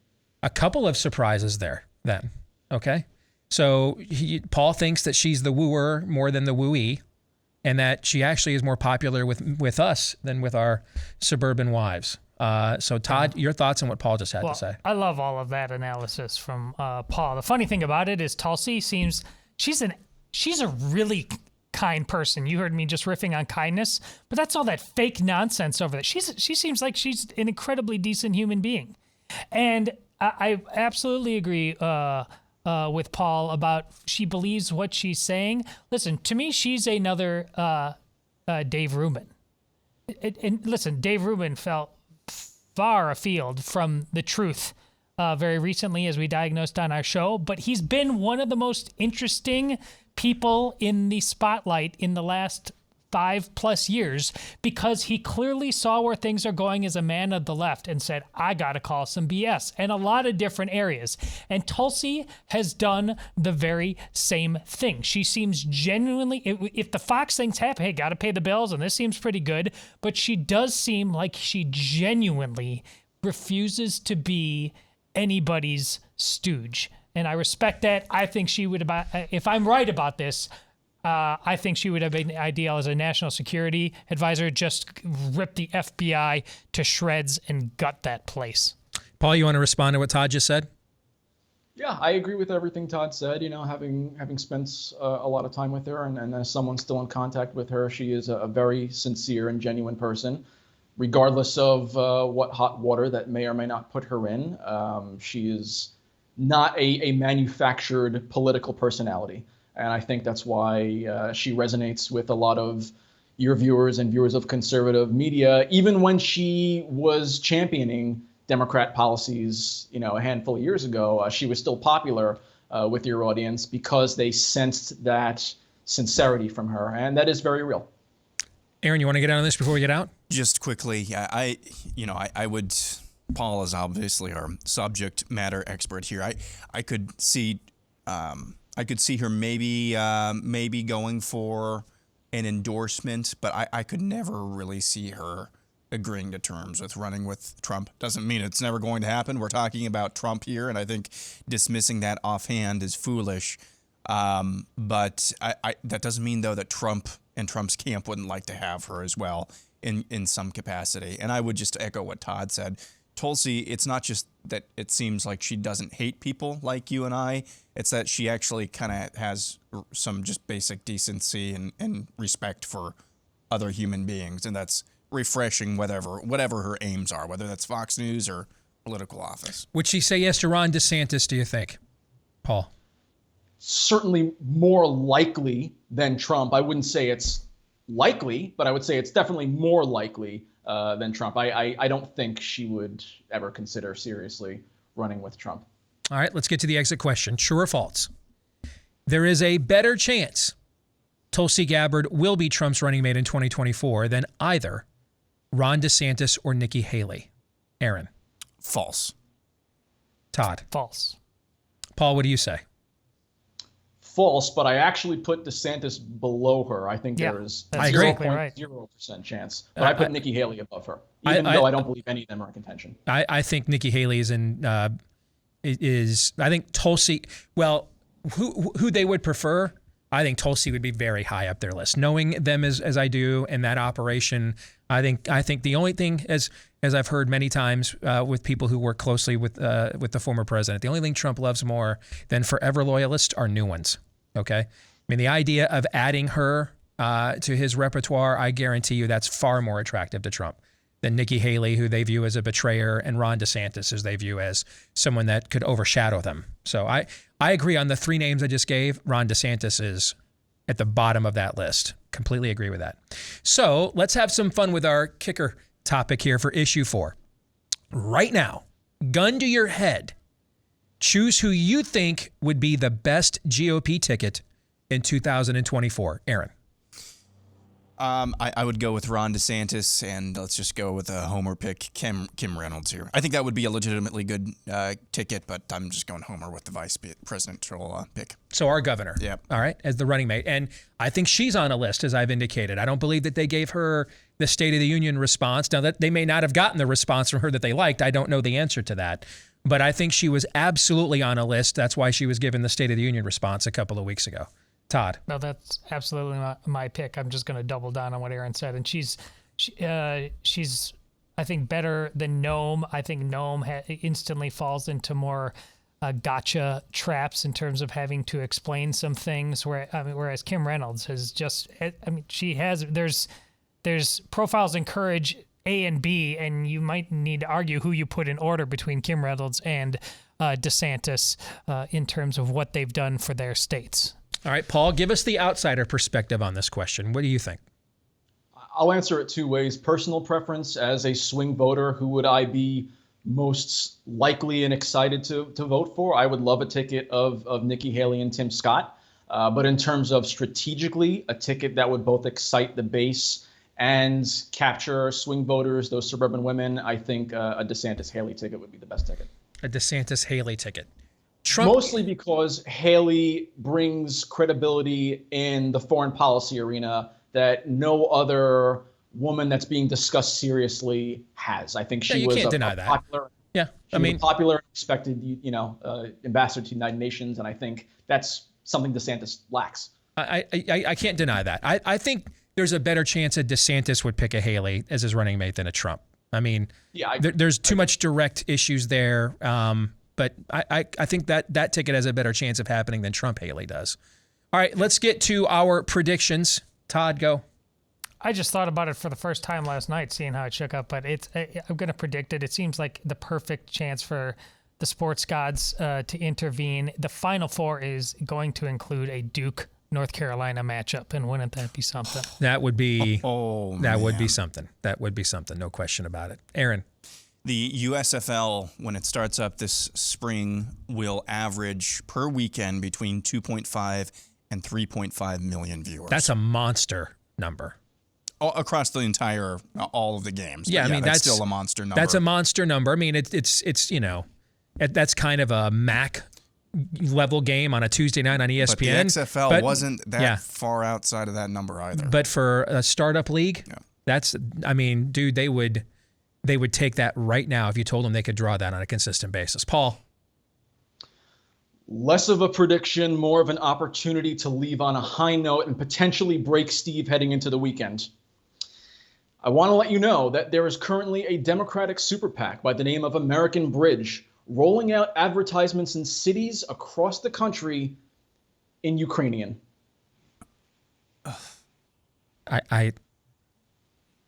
S1: A couple of surprises there then. Okay. So Paul thinks that she's the wooer more than the wooee, and that she actually is more popular with us than with our suburban wives. So Todd, your thoughts on what Paul just had to say?
S15: I love all of that analysis from Paul. The funny thing about it is Tulsi seems she's a really kind person. You heard me just riffing on kindness, but that's all that fake nonsense over there. She seems like she's an incredibly decent human being, and I absolutely agree with Paul about she believes what she's saying. Listen, to me, she's another Dave Rubin. And listen, Dave Rubin felt far afield from the truth very recently, as we diagnosed on our show, but he's been one of the most interesting people in the spotlight in the last 5+ years because he clearly saw where things are going as a man of the left and said, I got to call some BS in a lot of different areas. And Tulsi has done the very same thing. She seems genuinely, if the Fox things happen, hey, got to pay the bills and this seems pretty good, but she does seem like she genuinely refuses to be anybody's stooge. And I respect that. I think she would, if I'm right about this, I think she would have been ideal as a national security advisor, just rip the FBI to shreds and gut that place.
S1: Paul, you want to respond to what Todd just said?
S2: Yeah, I agree with everything Todd said. Having spent a lot of time with her and as someone still in contact with her, she is a very sincere and genuine person, regardless of what hot water that may or may not put her in. She is not a manufactured political personality. And I think that's why she resonates with a lot of your viewers and viewers of conservative media, even when she was championing Democrat policies, a handful of years ago. She was still popular with your audience because they sensed that sincerity from her, and that is very real.
S1: Aaron, you want to get on this before we get out?
S16: Just quickly, I would. Paul is obviously our subject matter expert here. I could see her maybe going for an endorsement, but I could never really see her agreeing to terms with running with Trump. Doesn't mean it's never going to happen. We're talking about Trump here, and I think dismissing that offhand is foolish. But that doesn't mean, though, that Trump and Trump's camp wouldn't like to have her as well in some capacity. And I would just echo what Todd said. Tulsi, it's not just that it seems like she doesn't hate people like you and I. It's that she actually kind of has some just basic decency and respect for other human beings. And that's refreshing, whatever her aims are, whether that's Fox News or political office.
S1: Would she say yes to Ron DeSantis, do you think, Paul?
S2: Certainly more likely than Trump. I wouldn't say it's likely, but I would say it's definitely more likely than Trump. I don't think she would ever consider seriously running with Trump.
S1: All right, let's get to the exit question. True or false? There is a better chance Tulsi Gabbard will be Trump's running mate in 2024 than either Ron DeSantis or Nikki Haley. Aaron?
S16: False.
S1: Todd?
S15: False.
S1: Paul, what do you say?
S2: False, but I actually put DeSantis below her. I think there is a 0.0% chance. But I put Nikki Haley above her, even though I don't believe any of them are in contention.
S1: I think Nikki Haley is I think Tulsi, well, who they would prefer, I think Tulsi would be very high up their list. Knowing them as I do in that operation, I think the only thing, as I've heard many times with people who work closely with the former president, the only thing Trump loves more than forever loyalists are new ones. Okay, I mean, the idea of adding her to his repertoire, I guarantee you that's far more attractive to Trump than Nikki Haley, who they view as a betrayer, and Ron DeSantis, as they view as someone that could overshadow them. So I agree on the three names I just gave. Ron DeSantis is at the bottom of that list. Completely agree with that. So let's have some fun with our kicker topic here for issue 4. Right now, gun to your head, choose who you think would be the best GOP ticket in 2024. Aaron.
S16: I would go with Ron DeSantis, and let's just go with a homer pick, Kim Reynolds here. I think that would be a legitimately good ticket, but I'm just going homer with the vice presidential pick.
S1: So our governor, all right, as the running mate. And I think she's on a list, as I've indicated. I don't believe that they gave her the State of the Union response. Now, that they may not have gotten the response from her that they liked. I don't know the answer to that. But I think she was absolutely on a list. That's why she was given the State of the Union response a couple of weeks ago. Todd?
S15: No, that's absolutely my pick. I'm just going to double down on what Aaron said. And she's I think, better than Noam. I think Noam instantly falls into more gotcha traps in terms of having to explain some things. Whereas Kim Reynolds has just, there's profiles in courage A and B, and you might need to argue who you put in order between Kim Reynolds and DeSantis in terms of what they've done for their states.
S1: All right, Paul, give us the outsider perspective on this question. What do you think?
S2: I'll answer it two ways. Personal preference, as a swing voter, who would I be most likely and excited to vote for? I would love a ticket of Nikki Haley and Tim Scott. But in terms of strategically, a ticket that would both excite the base and capture swing voters, those suburban women, I think a DeSantis-Haley ticket would be the best ticket.
S1: A DeSantis-Haley ticket.
S2: Trump, mostly because Haley brings credibility in the foreign policy arena that no other woman that's being discussed seriously has. I think she was popular.
S1: Yeah,
S2: popular and respected, ambassador to the United Nations, and I think that's something DeSantis lacks.
S1: I can't deny that. I think there's a better chance that DeSantis would pick a Haley as his running mate than a Trump. I mean, there's too much direct issues there. But I think that ticket has a better chance of happening than Trump-Haley does. All right, let's get to our predictions. Todd, go.
S15: I just thought about it for the first time last night, seeing how it shook up. But I'm going to predict it. It seems like the perfect chance for the sports gods to intervene. The Final Four is going to include a Duke, North Carolina matchup, and wouldn't that be something?
S1: That would be. Would be something. That would be something. No question about it. Aaron.
S16: The USFL, when it starts up this spring, will average per weekend between 2.5 and 3.5 million viewers.
S1: That's a monster number.
S16: Across the entire, all of the games.
S1: Yeah, I mean, that's
S16: still a monster number.
S1: That's a monster number. I mean, it's that's kind of a MAC level game on a Tuesday night on ESPN.
S16: But the XFL wasn't that far outside of that number either.
S1: But for a startup league, dude, they would take that right now if you told them they could draw that on a consistent basis. Paul?
S2: Less of a prediction, more of an opportunity to leave on a high note and potentially break Steve heading into the weekend. I want to let you know that there is currently a Democratic super PAC by the name of American Bridge rolling out advertisements in cities across the country in Ukrainian.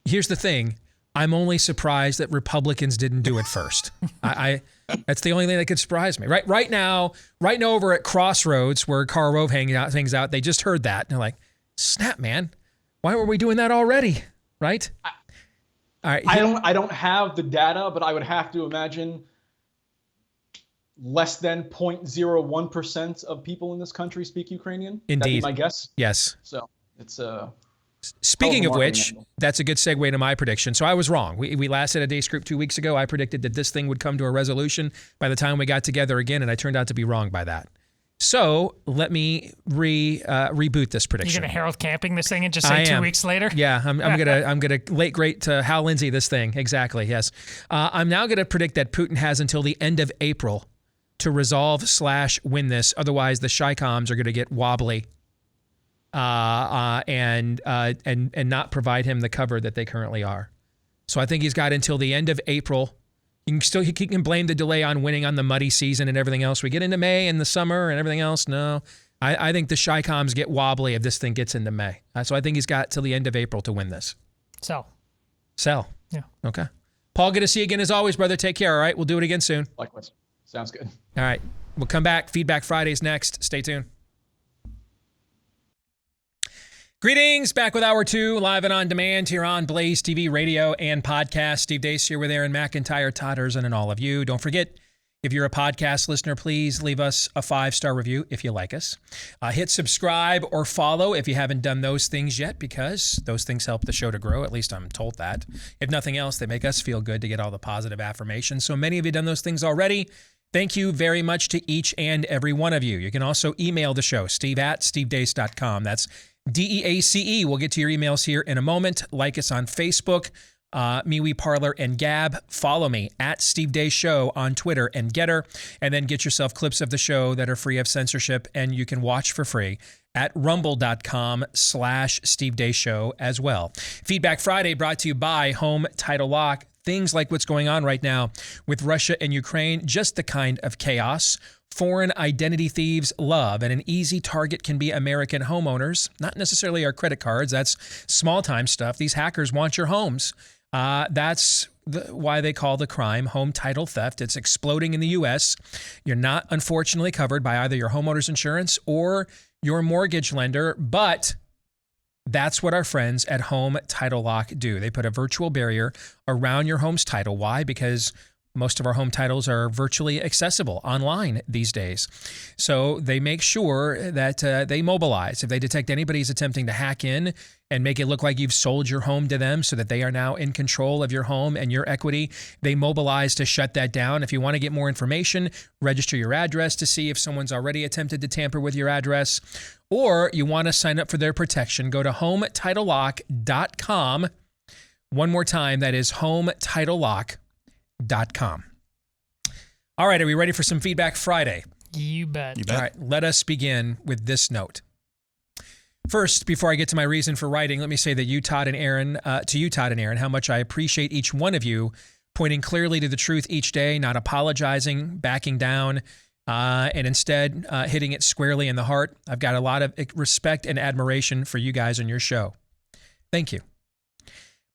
S1: Here's the thing. I'm only surprised that Republicans didn't do it first. That's the only thing that could surprise me. Right now over at Crossroads where Karl Rove hangs out, they just heard that. And they're like, snap, man. Why were we doing that already? Right? All right.
S2: I don't have the data, but I would have to imagine less than 0.01% of people in this country speak Ukrainian.
S1: Indeed.
S2: That'd be my guess.
S1: Yes.
S2: So it's
S1: Speaking of which, that's a good segue to my prediction. So I was wrong. We last had a Deace group 2 weeks ago. I predicted that this thing would come to a resolution by the time we got together again, and I turned out to be wrong by that. So let me reboot this prediction.
S15: You're gonna Harold Camping this thing and just say 2 weeks later?
S1: Yeah, I'm gonna late great Hal Lindsey this thing. Exactly. Yes. I'm now gonna predict that Putin has until the end of April to resolve / win this. Otherwise, the Chi-Coms are gonna get wobbly. And not provide him the cover that they currently are. So I think he's got until the end of April. He can blame the delay on winning on the muddy season and everything else. We get into May and the summer and everything else. No, I think the Chi-Coms get wobbly if this thing gets into May. So I think he's got till the end of April to win this.
S15: Sell.
S1: Yeah. Okay. Paul, good to see you again as always, brother. Take care. All right. We'll do it again soon.
S2: Likewise. Sounds good.
S1: All right. We'll come back. Feedback Fridays next. Stay tuned. Greetings, back with Hour 2, live and on demand here on Blaze TV, radio, and podcast. Steve Deace here with Aaron McIntyre, Todd Erzin, and all of you. Don't forget, if you're a podcast listener, please leave us a 5-star review if you like us. Hit subscribe or follow if you haven't done those things yet, because those things help the show to grow. At least I'm told that. If nothing else, they make us feel good to get all the positive affirmations. So many of you have done those things already. Thank you very much to each and every one of you. You can also email the show, steve@stevedeace.com. That's DEACE. We'll get to your emails here in a moment. Like us on Facebook, MeWe, Parler, and Gab. Follow me at Steve Deace Show on Twitter and Getter. And then get yourself clips of the show that are free of censorship and you can watch for free at rumble.com/Steve Deace Show as well. Feedback Friday brought to you by Home Title Lock. Things like what's going on right now with Russia and Ukraine, just the kind of chaos foreign identity thieves love, and an easy target can be American homeowners, not necessarily our credit cards. That's small-time stuff. These hackers want your homes. That's why they call the crime home title theft. It's exploding in the U.S. You're not, unfortunately, covered by either your homeowner's insurance or your mortgage lender, but that's what our friends at Home Title Lock do. They put a virtual barrier around your home's title. Why? Because most of our home titles are virtually accessible online these days. So they make sure that they mobilize. If they detect anybody's attempting to hack in and make it look like you've sold your home to them so that they are now in control of your home and your equity, they mobilize to shut that down. If you want to get more information, register your address to see if someone's already attempted to tamper with your address, or you want to sign up for their protection, go to HomeTitleLock.com. One more time, that is HomeTitleLock.com. All right, are we ready for some Feedback Friday?
S15: You bet.
S1: All right, let us begin with this note. First, before I get to my reason for writing, let me say that you, Todd and Aaron, how much I appreciate each one of you pointing clearly to the truth each day, not apologizing, backing down, and instead hitting it squarely in the heart. I've got a lot of respect and admiration for you guys on your show. Thank you.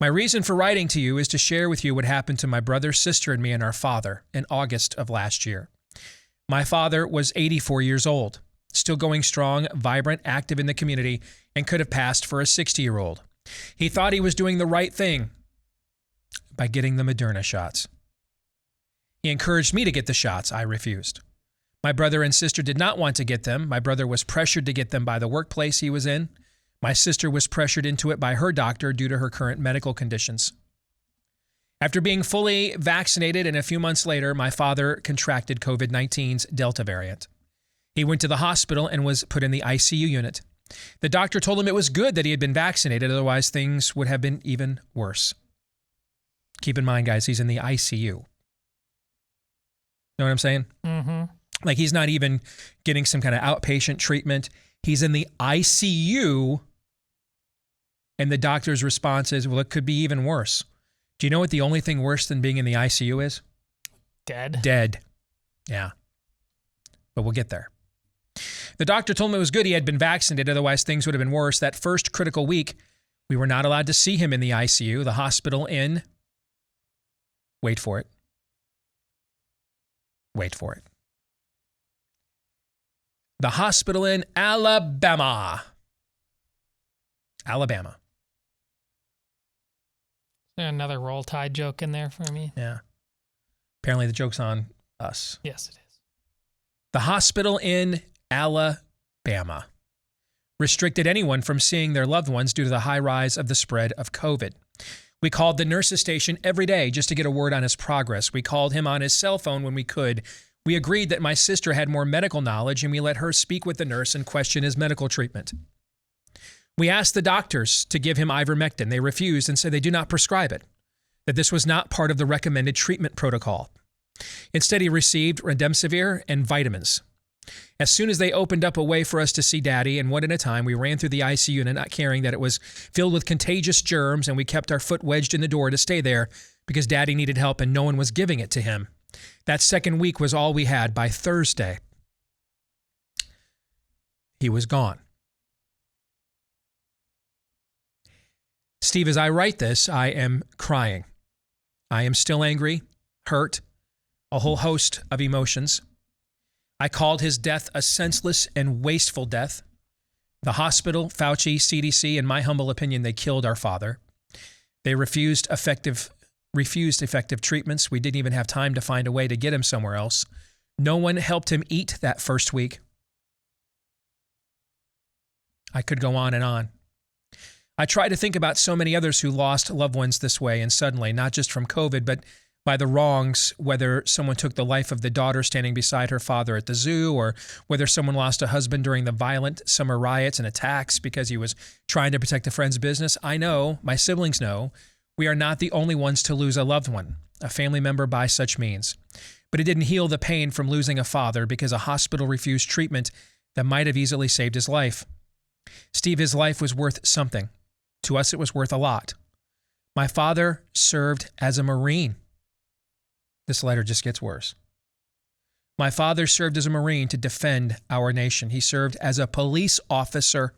S1: My reason for writing to you is to share with you what happened to my brother, sister, and me and our father in August of last year. My father was 84 years old, still going strong, vibrant, active in the community, and could have passed for a 60-year-old. He thought he was doing the right thing by getting the Moderna shots. He encouraged me to get the shots. I refused. My brother and sister did not want to get them. My brother was pressured to get them by the workplace he was in. My sister was pressured into it by her doctor due to her current medical conditions. After being fully vaccinated and a few months later, my father contracted COVID-19's Delta variant. He went to the hospital and was put in the ICU unit. The doctor told him it was good that he had been vaccinated, otherwise things would have been even worse. Keep in mind, guys, he's in the ICU. Know what I'm saying?
S15: Mm-hmm.
S1: Like he's not even getting some kind of outpatient treatment. He's in the ICU, and the doctor's response is, well, it could be even worse. Do you know what the only thing worse than being in the ICU is?
S15: Dead.
S1: Dead. Yeah. But we'll get there. The doctor told him it was good he had been vaccinated, otherwise things would have been worse. That first critical week, we were not allowed to see him in the ICU. The hospital in, wait for it. Wait for it. The hospital in Alabama. Alabama.
S15: Is there another Roll Tide joke in there for me?
S1: Yeah. Apparently the joke's on us.
S15: Yes, it is.
S1: The hospital in Alabama restricted anyone from seeing their loved ones due to the high rise of the spread of COVID. We called the nurse's station every day just to get a word on his progress. We called him on his cell phone when we could. We agreed that my sister had more medical knowledge, and we let her speak with the nurse and question his medical treatment. We asked the doctors to give him ivermectin. They refused and said they do not prescribe it, that this was not part of the recommended treatment protocol. Instead, he received remdesivir and vitamins. As soon as they opened up a way for us to see Daddy, and one at a time, we ran through the ICU unit, not caring that it was filled with contagious germs, and we kept our foot wedged in the door to stay there because Daddy needed help and no one was giving it to him. That second week was all we had. By Thursday, he was gone. Steve, as I write this, I am crying. I am still angry, hurt, a whole host of emotions. I called his death a senseless and wasteful death. The hospital, Fauci, CDC, in my humble opinion, they killed our father. They refused effective treatments. We didn't even have time to find a way to get him somewhere else. No one helped him eat that first week. I could go on and on. I try to think about so many others who lost loved ones this way and suddenly, not just from COVID, but by the wrongs, whether someone took the life of the daughter standing beside her father at the zoo, or whether someone lost a husband during the violent summer riots and attacks because he was trying to protect a friend's business. I know, my siblings know, we are not the only ones to lose a loved one, a family member by such means. But it didn't heal the pain from losing a father because a hospital refused treatment that might have easily saved his life. Steve, his life was worth something. To us, it was worth a lot. My father served as a Marine. This letter just gets worse. My father served as a Marine to defend our nation. He served as a police officer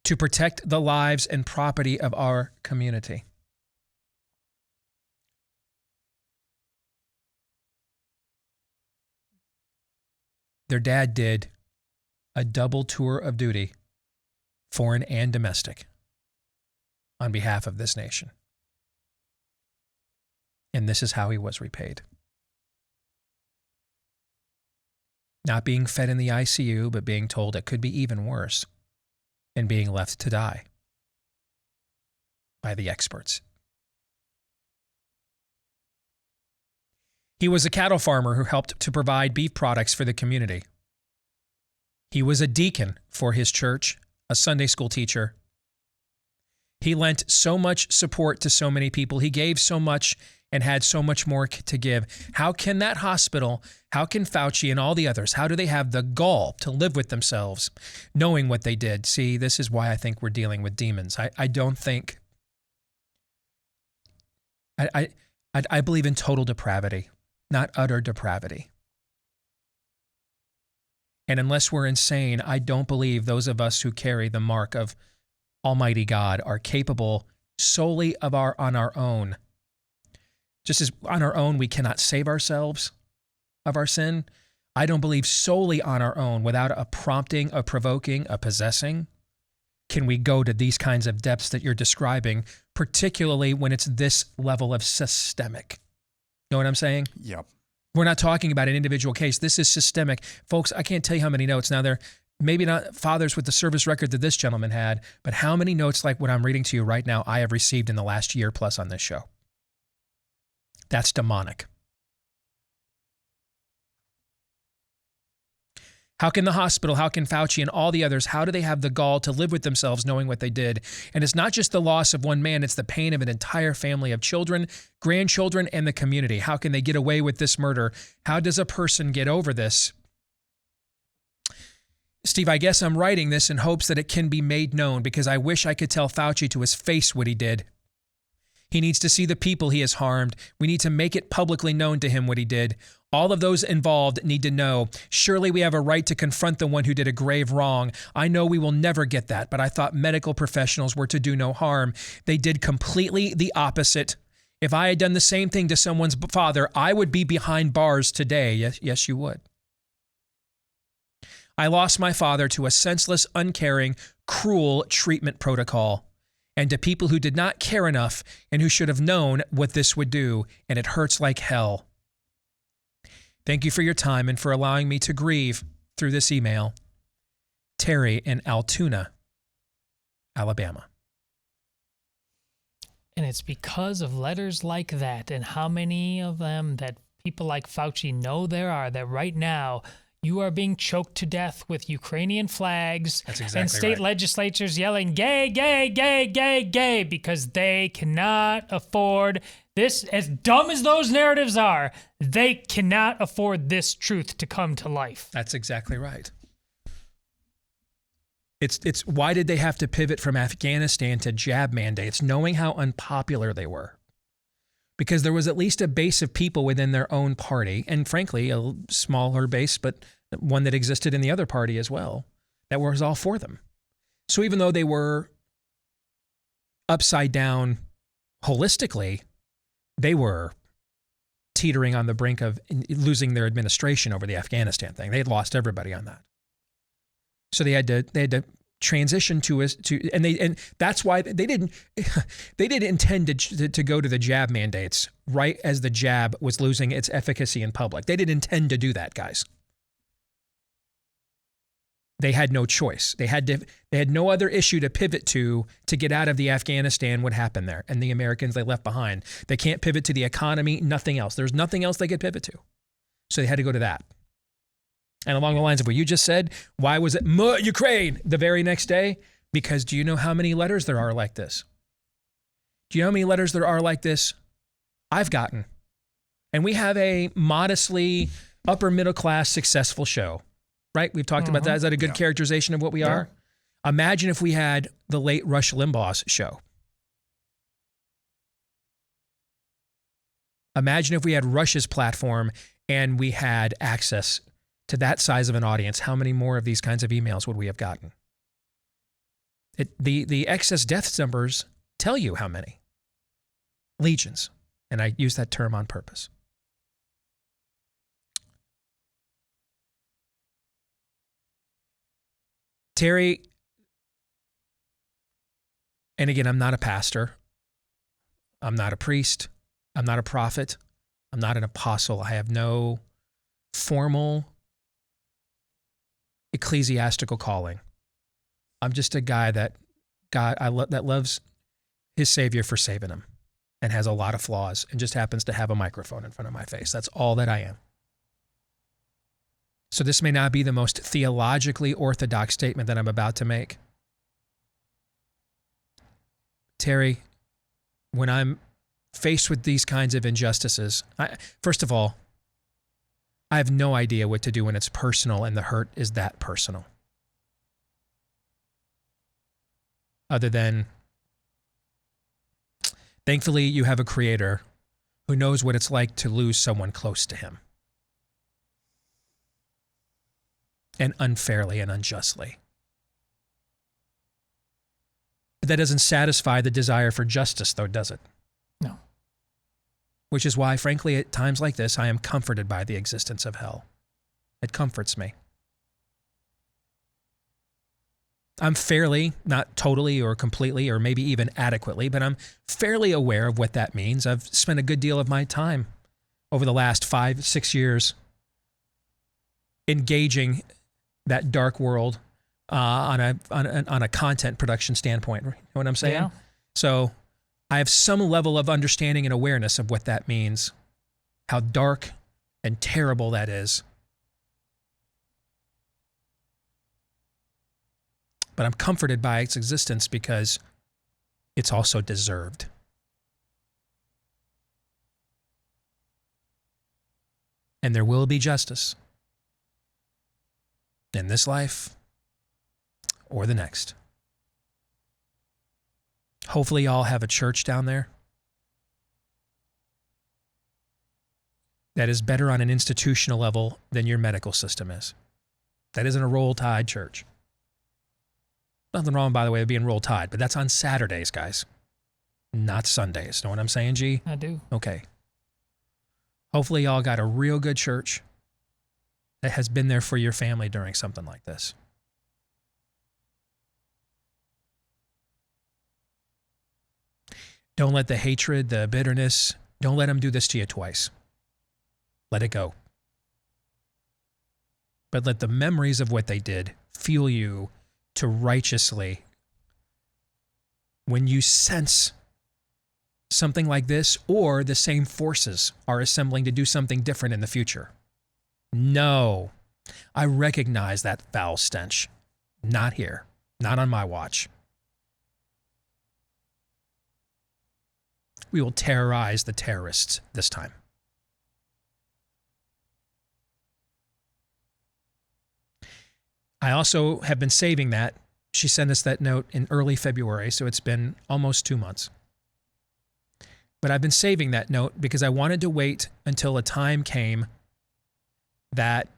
S1: to protect the lives and property of our community. Their dad did a double tour of duty, foreign and domestic, on behalf of this nation. And this is how he was repaid. Not being fed in the ICU, but being told it could be even worse, and being left to die by the experts. He was a cattle farmer who helped to provide beef products for the community. He was a deacon for his church, a Sunday school teacher. He lent so much support to so many people. He gave so much and had so much more to give. How can that hospital, how can Fauci and all the others, how do they have the gall to live with themselves knowing what they did? See, this is why I think we're dealing with demons. I don't think, I believe in total depravity, not utter depravity. And unless we're insane, I don't believe those of us who carry the mark of Almighty God are capable solely of on our own. Just as on our own we cannot save ourselves of our sin, I don't believe solely on our own, without a prompting, a provoking, a possessing, can we go to these kinds of depths that you're describing, particularly when it's this level of systemic. You know what I'm saying?
S16: Yep.
S1: We're not talking about an individual case. This is systemic. Folks, I can't tell you how many notes. Now, they're maybe not fathers with the service record that this gentleman had, but how many notes like what I'm reading to you right now I have received in the last year plus on this show. That's demonic. How can the hospital, how can Fauci and all the others, how do they have the gall to live with themselves knowing what they did? And it's not just the loss of one man, it's the pain of an entire family of children, grandchildren, and the community. How can they get away with this murder? How does a person get over this? Steve, I guess I'm writing this in hopes that it can be made known because I wish I could tell Fauci to his face what he did. He needs to see the people he has harmed. We need to make it publicly known to him what he did. All of those involved need to know. Surely we have a right to confront the one who did a grave wrong. I know we will never get that, but I thought medical professionals were to do no harm. They did completely the opposite. If I had done the same thing to someone's father, I would be behind bars today. Yes, you would. I lost my father to a senseless, uncaring, cruel treatment protocol, and to people who did not care enough and who should have known what this would do, and it hurts like hell. Thank you for your time and for allowing me to grieve through this email. Terry in Altoona, Alabama.
S15: And it's because of letters like that and how many of them that people like Fauci know there are, that right now you are being choked to death with Ukrainian flags.
S1: That's exactly
S15: and state
S1: right.
S15: legislatures yelling gay, gay, gay, gay, gay, because they cannot afford this. As dumb as those narratives are, they cannot afford this truth to come to life.
S1: That's exactly right. It's why did they have to pivot from Afghanistan to jab mandates, knowing how unpopular they were? Because there was at least a base of people within their own party, and frankly, a smaller base, but one that existed in the other party as well, that was all for them. So even though they were upside down holistically, they were teetering on the brink of losing their administration over the Afghanistan thing. They had lost everybody on that. So they had to transition and that's why they didn't intend to go to the jab mandates right as the jab was losing its efficacy in public. They didn't intend to do that, guys. They had no choice. They had no other issue to pivot to get out of the Afghanistan, what happened there, and the Americans they left behind. They can't pivot to the economy, nothing else. There's nothing else they could pivot to. So they had to go to that. And along the lines of what you just said, why was it Ukraine the very next day? Because do you know how many letters there are like this? Do you know how many letters there are like this? I've gotten. And we have a modestly upper middle class successful show, right? We've talked about that. Is that a good characterization of what we are? Imagine if we had the late Rush Limbaugh's show. Imagine if we had Rush's platform and we had access to that size of an audience. How many more of these kinds of emails would we have gotten? The excess death numbers tell you how many. Legions. And I use that term on purpose. Terry, and again, I'm not a pastor. I'm not a priest. I'm not a prophet. I'm not an apostle. I have no formal ecclesiastical calling. I'm just a guy that loves his Savior for saving him and has a lot of flaws and just happens to have a microphone in front of my face. That's all that I am. So this may not be the most theologically orthodox statement that I'm about to make. Terry, when I'm faced with these kinds of injustices, first of all, I have no idea what to do when it's personal and the hurt is that personal. Other than, thankfully, you have a creator who knows what it's like to lose someone close to him. And unfairly and unjustly. But that doesn't satisfy the desire for justice, though, does it?
S15: No.
S1: Which is why, frankly, at times like this, I am comforted by the existence of hell. It comforts me. I'm fairly, not totally or completely or maybe even adequately, but I'm fairly aware of what that means. I've spent a good deal of my time over the last 5-6 years engaging that dark world on a content production standpoint. You know what I'm saying?
S15: Yeah.
S1: So I have some level of understanding and awareness of what that means, how dark and terrible that is. but I'm comforted by its existence because it's also deserved. And there will be justice in this life or the next. Hopefully y'all have a church down there that is better on an institutional level than your medical system is. That isn't a Roll Tide church. Nothing wrong, by the way, with being Roll Tide, but that's on Saturdays, guys, not Sundays. Know what I'm saying, G?
S15: I do.
S1: Okay. Hopefully y'all got a real good church that has been there for your family during something like this. Don't let the hatred, the bitterness, don't let them do this to you twice. Let it go. But let the memories of what they did fuel you to righteously. When you sense something like this, or the same forces are assembling to do something different in the future. No, I recognize that foul stench. Not here. Not on my watch. We will terrorize the terrorists this time. I also have been saving that. She sent us that note in early February, so it's been almost 2 months. But I've been saving that note because I wanted to wait until a time came that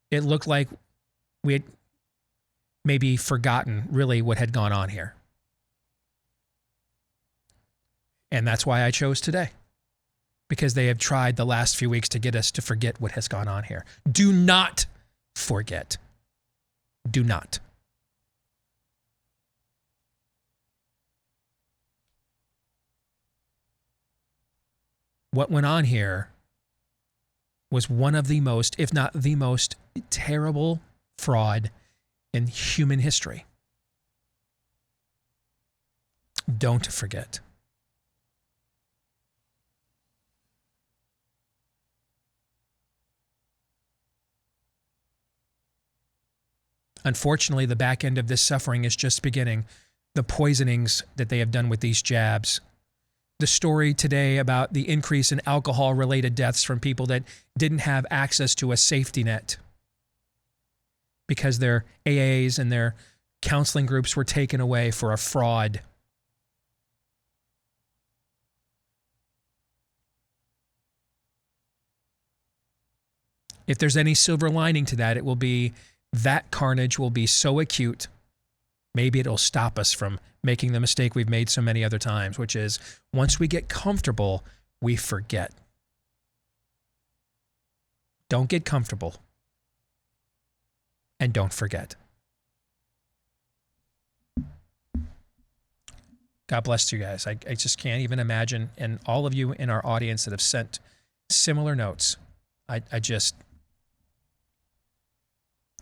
S1: it looked like we had maybe forgotten really what had gone on here. And that's why I chose today, because they have tried the last few weeks to get us to forget what has gone on here. Do not forget. Do not. What went on here was one of the most, if not the most, terrible fraud in human history. Don't forget. Unfortunately, the back end of this suffering is just beginning. The poisonings that they have done with these jabs. The story today about the increase in alcohol-related deaths from people that didn't have access to a safety net because their AAs and their counseling groups were taken away for a fraud. If there's any silver lining to that, it will be that carnage will be so acute, maybe it'll stop us from making the mistake we've made so many other times, which is once we get comfortable, we forget. Don't get comfortable. And don't forget. God bless you guys. I just can't even imagine. And all of you in our audience that have sent similar notes, I just,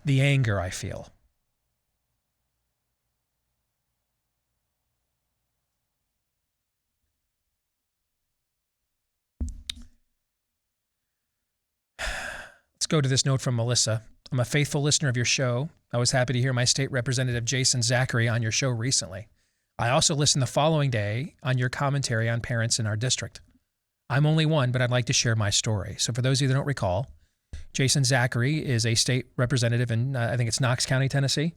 S1: the anger I feel. Let's go to this note from Melissa. I'm a faithful listener of your show. I was happy to hear my state representative Jason Zachary on your show recently. I also listened the following day on your commentary on parents in our district. I'm only one, but I'd like to share my story. So for those of you that don't recall, Jason Zachary is a state representative in, I think it's Knox County, Tennessee.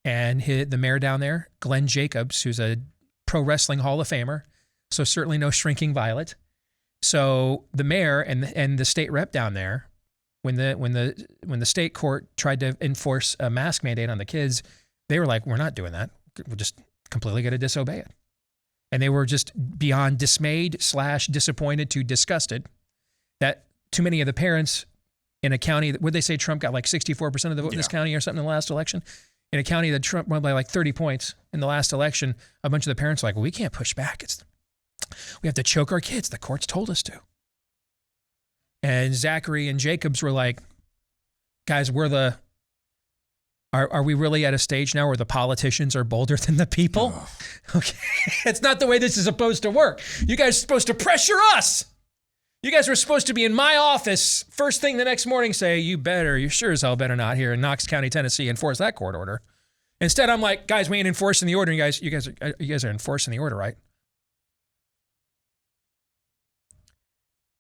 S1: And the mayor down there, Glenn Jacobs, who's a pro wrestling Hall of Famer, so certainly no shrinking violet. So the mayor and the state rep down there, when the state court tried to enforce a mask mandate on the kids, they were like, we're not doing that. We're just completely going to disobey it. And they were just beyond dismayed / disappointed to disgusted that too many of the parents in a county, would they say Trump got like 64% of the vote in this county or something in the last election? In a county that Trump won by like 30 points in the last election, a bunch of the parents were like, well, we can't push back. We have to choke our kids. The courts told us to. And Zachary and Jacobs were like, guys, are we really at a stage now where the politicians are bolder than the people? Oh. Okay. It's not the way this is supposed to work. You guys are supposed to pressure us. You guys were supposed to be in my office first thing the next morning, say, you sure as hell better not here in Knox County, Tennessee, enforce that court order. Instead, I'm like, guys, we ain't enforcing the order. You guys are enforcing the order, right?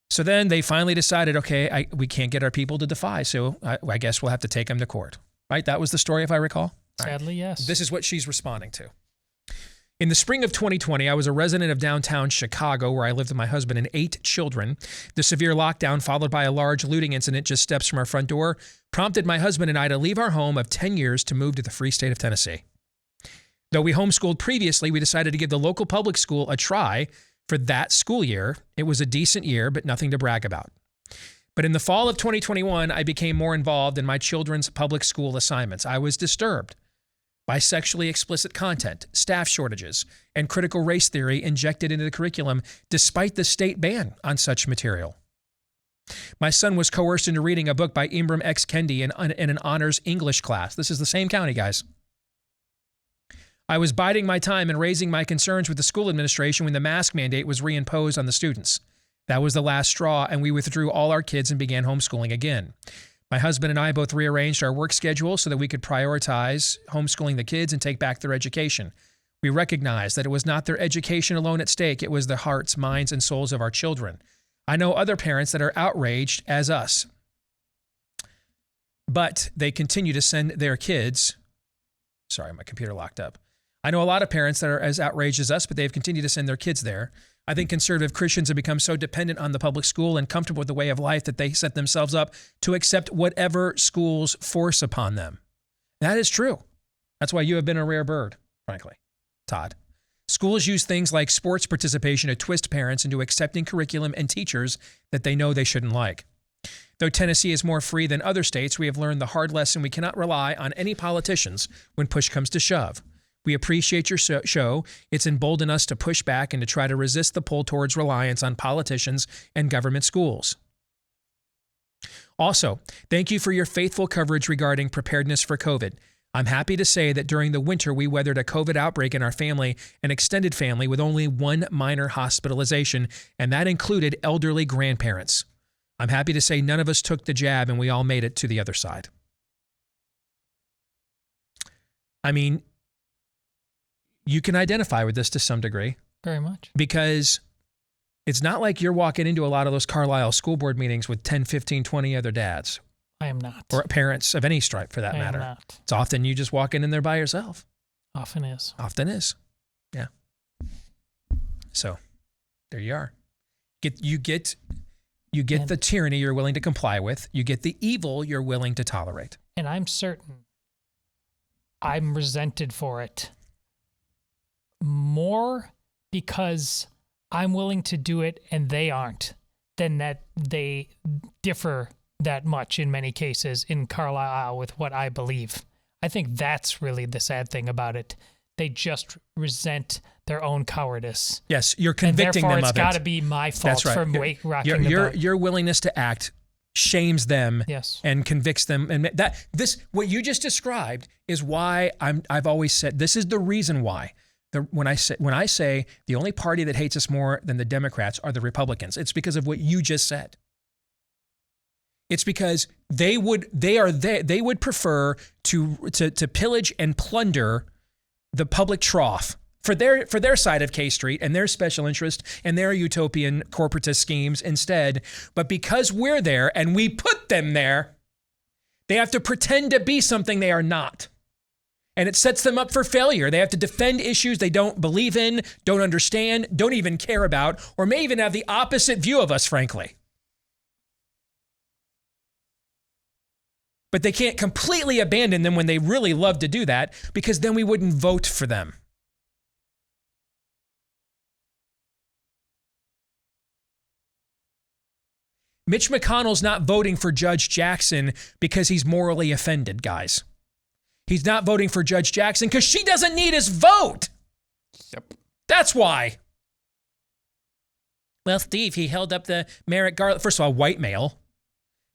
S1: So then they finally decided, okay, we can't get our people to defy, so I guess we'll have to take them to court. Right? That was the story, if I recall.
S15: Sadly, yes.
S1: This is what she's responding to. In the spring of 2020, I was a resident of downtown Chicago, where I lived with my husband and 8 children. The severe lockdown, followed by a large looting incident just steps from our front door, prompted my husband and I to leave our home of 10 years to move to the free state of Tennessee. Though we homeschooled previously, we decided to give the local public school a try for that school year. It was a decent year, but nothing to brag about. But in the fall of 2021, I became more involved in my children's public school assignments. I was disturbed by sexually explicit content, staff shortages, and critical race theory injected into the curriculum despite the state ban on such material. My son was coerced into reading a book by Ibram X. Kendi in an honors English class. This is the same county, guys. I was biding my time and raising my concerns with the school administration when the mask mandate was reimposed on the students. That was the last straw, and we withdrew all our kids and began homeschooling again. My husband and I both rearranged our work schedule so that we could prioritize homeschooling the kids and take back their education. We recognized that it was not their education alone at stake. It was the hearts, minds, and souls of our children. I know other parents that are outraged as us, but they continue to send their kids. Sorry, my computer locked up. I know a lot of parents that are as outraged as us, but they've continued to send their kids there. I think conservative Christians have become so dependent on the public school and comfortable with the way of life that they set themselves up to accept whatever schools force upon them. That is true. That's why you have been a rare bird, frankly, Todd. Schools use things like sports participation to twist parents into accepting curriculum and teachers that they know they shouldn't like. Though Tennessee is more free than other states, we have learned the hard lesson we cannot rely on any politicians when push comes to shove. We appreciate your show. It's emboldened us to push back and to try to resist the pull towards reliance on politicians and government schools. Also, thank you for your faithful coverage regarding preparedness for COVID. I'm happy to say that during the winter, we weathered a COVID outbreak in our family, an extended family, with only one minor hospitalization, and that included elderly grandparents. I'm happy to say none of us took the jab and we all made it to the other side. I mean, you can identify with this to some degree.
S15: Very much.
S1: Because it's not like you're walking into a lot of those Carlisle school board meetings with 10, 15, 20 other dads.
S15: I am not.
S1: Or parents of any stripe, for that matter.
S15: I am not.
S1: It's often you just walking in there by yourself.
S15: Often is.
S1: Often is. Yeah. So, there you are. You get the tyranny you're willing to comply with. You get the evil you're willing to tolerate.
S15: And I'm certain I'm resented for it. More because I'm willing to do it and they aren't, than that they differ that much in many cases in Carlisle with what I believe. I think that's really the sad thing about it. They just resent their own cowardice.
S1: Yes, you're convicting them of it.
S15: Therefore, it's got to be my fault for rocking the boat.
S1: Your willingness to act shames them,
S15: yes,
S1: and convicts them. And what you just described is why I've always said this is the reason why. When I say the only party that hates us more than the Democrats are the Republicans, it's because of what you just said. It's because they would prefer to pillage and plunder the public trough for their side of K Street and their special interest and their utopian corporatist schemes instead. But because we're there and we put them there, they have to pretend to be something they are not. And it sets them up for failure. They have to defend issues they don't believe in, don't understand, don't even care about, or may even have the opposite view of us, frankly. But they can't completely abandon them when they really love to do that, because then we wouldn't vote for them. Mitch McConnell's not voting for Judge Jackson because he's morally offended, guys. He's not voting for Judge Jackson because she doesn't need his vote.
S16: Yep.
S1: That's why. Well, Steve, he held up the Merrick Garland. First of all, white male.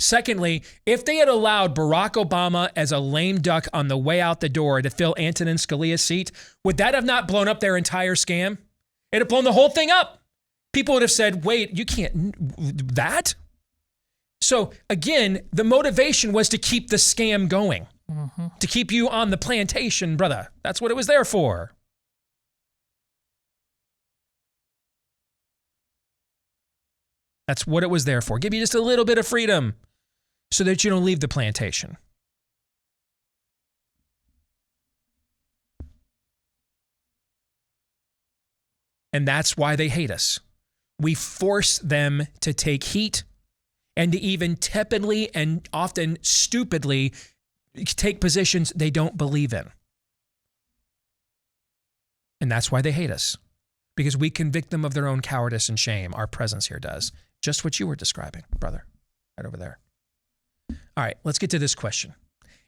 S1: Secondly, if they had allowed Barack Obama as a lame duck on the way out the door to fill Antonin Scalia's seat, would that have not blown up their entire scam? It'd have blown the whole thing up. People would have said, wait, you can't, that? So again, the motivation was to keep the scam going. To keep you on the plantation, brother. That's what it was there for. That's what it was there for. Give you just a little bit of freedom so that you don't leave the plantation. And that's why they hate us. We force them to take heat and to even tepidly and often stupidly take positions they don't believe in. And that's why they hate us. Because we convict them of their own cowardice and shame. Our presence here does. Just what you were describing, brother. Right over there. All right, let's get to this question.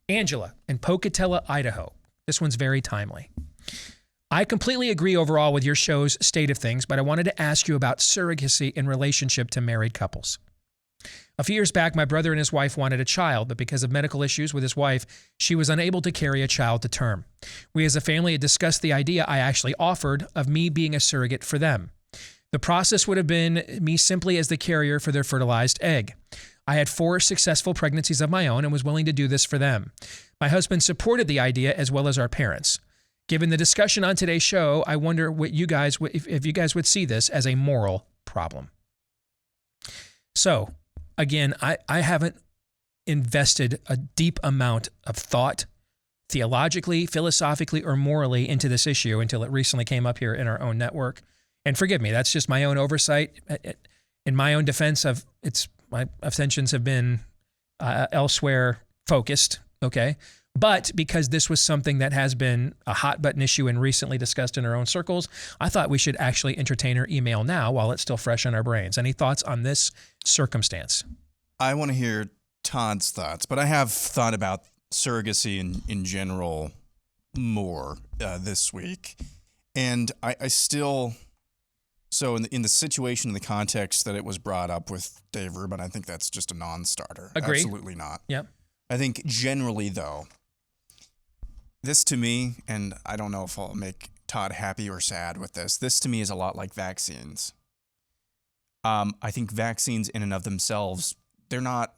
S1: Angela in Pocatello, Idaho. This one's very timely. I completely agree overall with your show's state of things, but I wanted to ask you about surrogacy in relationship to married couples. A few years back, my brother and his wife wanted a child, but because of medical issues with his wife, she was unable to carry a child to term. We as a family had discussed the idea I actually offered of me being a surrogate for them. The process would have been me simply as the carrier for their fertilized egg. I had 4 successful pregnancies of my own and was willing to do this for them. My husband supported the idea as well as our parents. Given the discussion on today's show, I wonder what you guys, if you guys would see this as a moral problem. So, again, I haven't invested a deep amount of thought, theologically, philosophically, or morally into this issue until it recently came up here in our own network. And forgive me, that's just my own oversight. In my own defense, my attentions have been elsewhere focused, okay? But because this was something that has been a hot button issue and recently discussed in our own circles, I thought we should actually entertain her email now while it's still fresh in our brains. Any thoughts on this circumstance?
S16: I want to hear Todd's thoughts, but I have thought about surrogacy in general more this week. And I still... So in the situation, in the context that it was brought up with Dave Rubin, I think that's just a non-starter.
S1: Agree.
S16: Absolutely not.
S1: Yep.
S16: I think generally, though, this to me, and I don't know if I'll make Todd happy or sad with this to me is a lot like vaccines. I think vaccines in and of themselves, they're not,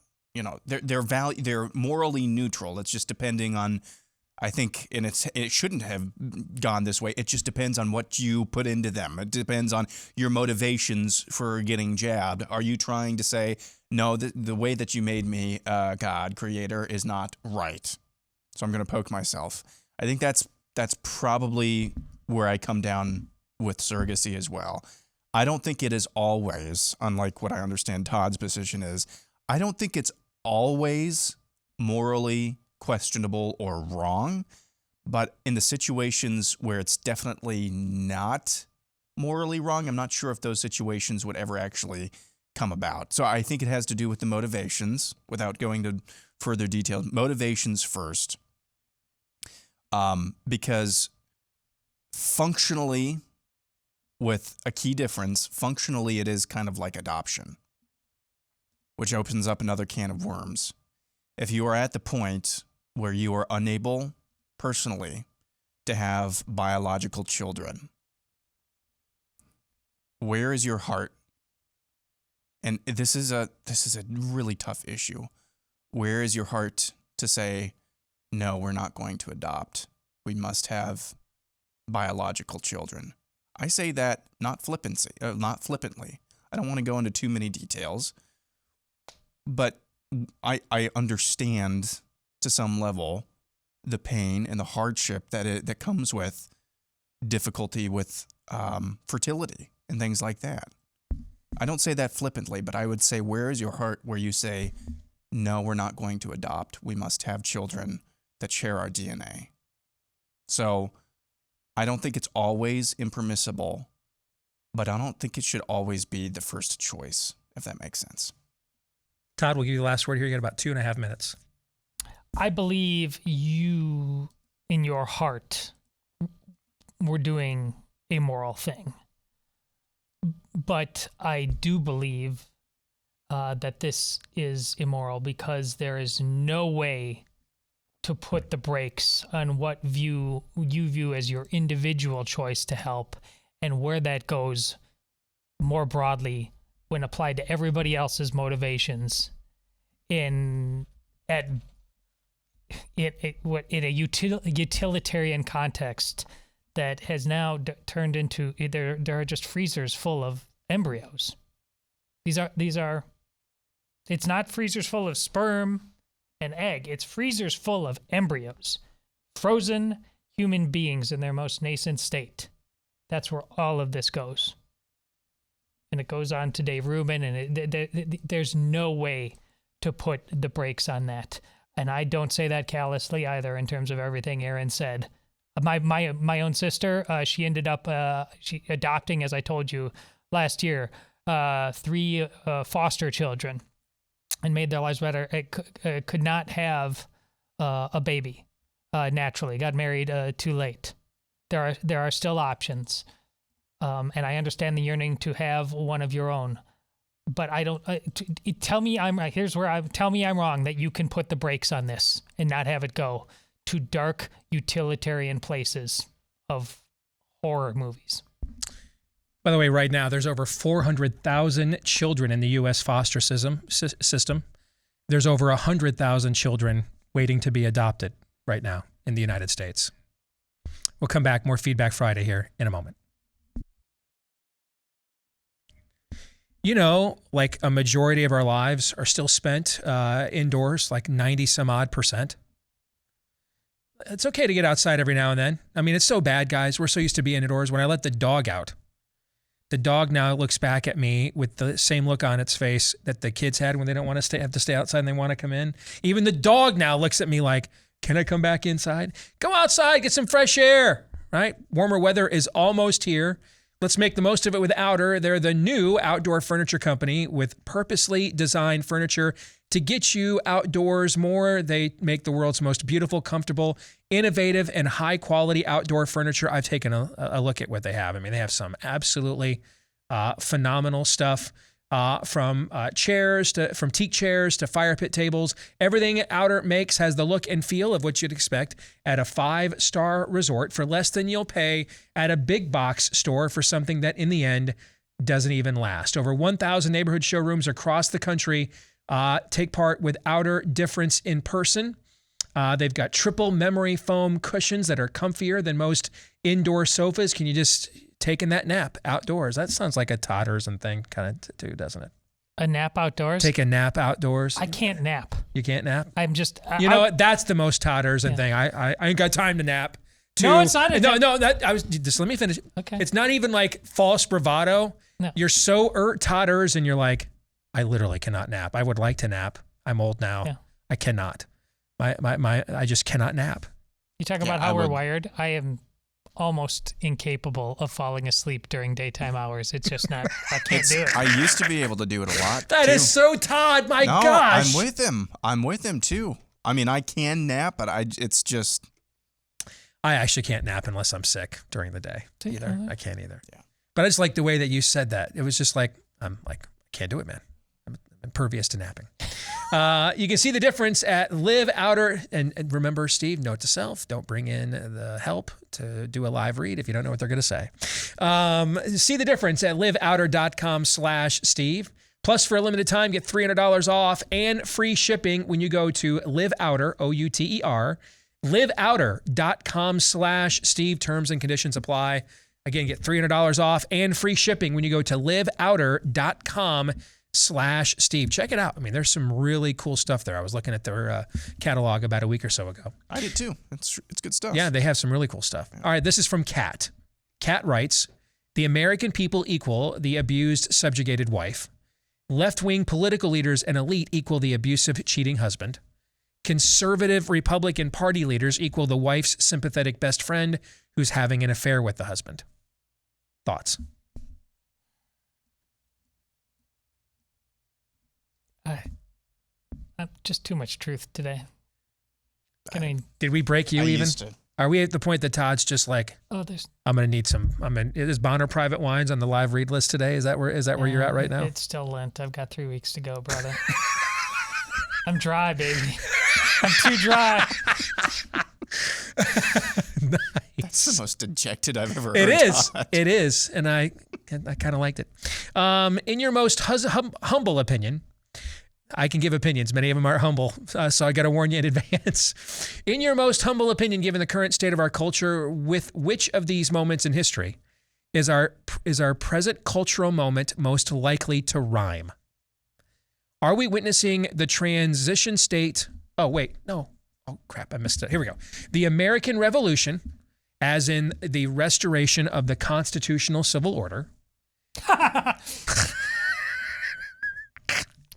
S16: they're morally neutral. It's just depending on, I think, and it shouldn't have gone this way. It just depends on what you put into them. It depends on your motivations for getting jabbed. Are you trying to say, no, the way that you made me, God, creator, is not right? So I'm going to poke myself. I think that's probably where I come down with surrogacy as well. I don't think it is always, unlike what I understand Todd's position is, I don't think it's always morally questionable or wrong, but in the situations where it's definitely not morally wrong, I'm not sure if those situations would ever actually come about. So I think it has to do with the motivations, without going to further detail. Motivations first, because functionally, with a key difference, functionally it is kind of like adoption, which opens up another can of worms. If you are at the point where you are unable personally to have biological children, where is your heart? And this is a really tough issue. Where is your heart to say, no, we're not going to adopt. We must have biological children. I say that not flippantly. I don't want to go into too many details, but I understand to some level the pain and the hardship that comes with difficulty with fertility and things like that. I don't say that flippantly, but I would say, where is your heart where you say, no, we're not going to adopt. We must have children that share our DNA. So I don't think it's always impermissible, but I don't think it should always be the first choice, if that makes sense.
S1: Todd, we'll give you the last word here. You got about 2.5 minutes.
S15: I believe you, in your heart, were doing a moral thing. But I do believe that this is immoral because there is no way to put the brakes on what you view as your individual choice to help, and where that goes more broadly when applied to everybody else's motivations in a utilitarian context that has now turned into there are just freezers full of embryos. These are. It's not freezers full of sperm and egg. It's freezers full of embryos, frozen human beings in their most nascent state. That's where all of this goes. And it goes on to Dave Rubin, and there's no way to put the brakes on that. And I don't say that callously either in terms of everything Aaron said. My own sister, she ended up adopting, as I told you last year, 3 foster children. And made their lives better. It could not have a baby naturally. Got married too late. There are still options, and I understand the yearning to have one of your own. But I don't. Tell me I'm right. Tell me I'm wrong that you can put the brakes on this and not have it go to dark utilitarian places of horror movies.
S1: By the way, right now, there's over 400,000 children in the U.S. foster system. There's over 100,000 children waiting to be adopted right now in the United States. We'll come back. More Feedback Friday here in a moment. You know, like a majority of our lives are still spent indoors, like 90 some odd %. It's okay to get outside every now and then. I mean, it's so bad, guys. We're so used to being indoors. When I let the dog out, the dog now looks back at me with the same look on its face that the kids had when they don't want to have to stay outside and they want to come in. Even the dog now looks at me like, can I come back inside? Go outside, get some fresh air, right? Warmer weather is almost here. Let's make the most of it with Outer. They're the new outdoor furniture company with purposely designed furniture to get you outdoors more. They make the world's most beautiful, comfortable, innovative, and high-quality outdoor furniture. I've taken a look at what they have. I mean, they have some absolutely phenomenal stuff, from teak chairs to fire pit tables. Everything Outer makes has the look and feel of what you'd expect at a 5-star resort for less than you'll pay at a big box store for something that in the end doesn't even last. Over 1,000 neighborhood showrooms across the country take part with Outer Difference in person. They've got triple memory foam cushions that are comfier than most indoor sofas. Can you just take that nap outdoors? That sounds like a Todders and thing kind of too, doesn't it?
S15: A nap outdoors?
S1: Take a nap outdoors.
S15: I can't nap.
S1: You can't nap?
S15: I'm just...
S1: You know what? That's the most Todders and thing. I ain't got time to nap.
S15: No, it's not.
S1: Just let me finish.
S15: Okay.
S1: It's not even like false bravado.
S15: No.
S1: You're so Todders and you're like, I literally cannot nap. I would like to nap. I'm old now. Yeah. I cannot. I just cannot nap.
S15: You talk about how we're wired. I am almost incapable of falling asleep during daytime hours. It's just not, I can't do it.
S16: I used to be able to do it a lot.
S1: That is so Todd, my gosh.
S16: I'm with him too. I mean, I can nap, but it's just.
S1: I actually can't nap unless I'm sick during the day either. I can't either. Yeah. But I just like the way that you said that. It was just like, I'm like, I can't do it, man. I'm impervious to napping. You can see the difference at Live Outer. And remember, Steve, note to self, don't bring in the help to do a live read if you don't know what they're going to say. See the difference at liveouter.com/Steve. Plus, for a limited time, get $300 off and free shipping when you go to Live Outer, OUTER, liveouter.com/Steve. Terms and conditions apply. Again, get $300 off and free shipping when you go to liveouter.com/Steve. Check it out. I mean, there's some really cool stuff there. I was looking at their catalog about a week or so ago.
S16: I did too. It's good stuff.
S1: Yeah, they have some really cool stuff. Yeah. All right, this is from Kat. Kat writes, the American people equal the abused, subjugated wife. Left-wing political leaders and elite equal the abusive, cheating husband. Conservative Republican Party leaders equal the wife's sympathetic best friend who's having an affair with the husband. Thoughts?
S15: Just too much truth today.
S1: Did we break you even? Are we at the point that Todd's just like, I'm going to need some, is Bonner Private Wines on the live read list today? Is that where you're at right now?
S15: It's still Lent. I've got 3 weeks to go, brother. I'm dry, baby. I'm too dry.
S1: Nice.
S16: That's the most dejected I've ever heard.
S1: It is. It is. And I kind of liked it. In your most humble opinion, I can give opinions. Many of them are humble, so I got to warn you in advance. In your most humble opinion, given the current state of our culture, with which of these moments in history is our present cultural moment most likely to rhyme? Are we witnessing the transition state? Oh, wait, no. Oh, crap, I missed it. Here we go. The American Revolution, as in the restoration of the constitutional civil order.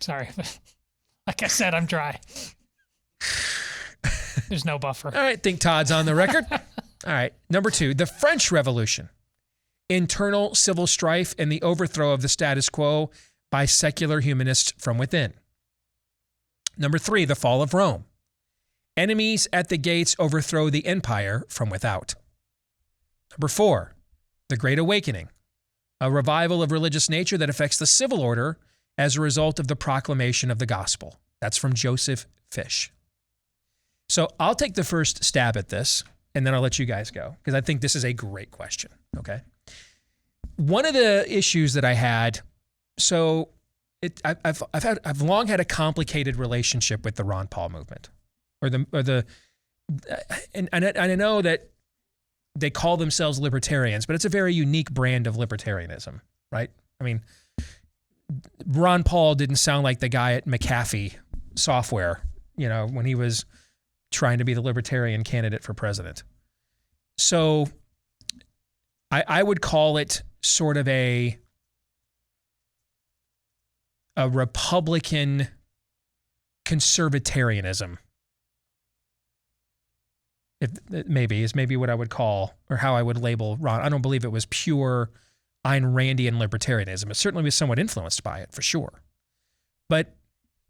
S15: Sorry. Like I said, I'm dry. There's no buffer.
S1: All right, think Todd's on the record. All right, number 2, the French Revolution. Internal civil strife and the overthrow of the status quo by secular humanists from within. Number 3, the fall of Rome. Enemies at the gates overthrow the empire from without. Number 4, the Great Awakening. A revival of religious nature that affects the civil order as a result of the proclamation of the gospel. That's from Joseph Fish. So I'll take the first stab at this, and then I'll let you guys go, because I think this is a great question, okay? One of the issues that I had, so I've long had a complicated relationship with the Ron Paul movement, and I know that they call themselves libertarians, but it's a very unique brand of libertarianism, right? I mean, Ron Paul didn't sound like the guy at McAfee Software, when he was trying to be the libertarian candidate for president. So I would call it sort of a Republican conservatarianism. If maybe is maybe what I would call, or how I would label Ron. I don't believe it was pure Ayn Randian libertarianism. It certainly was somewhat influenced by it, for sure. But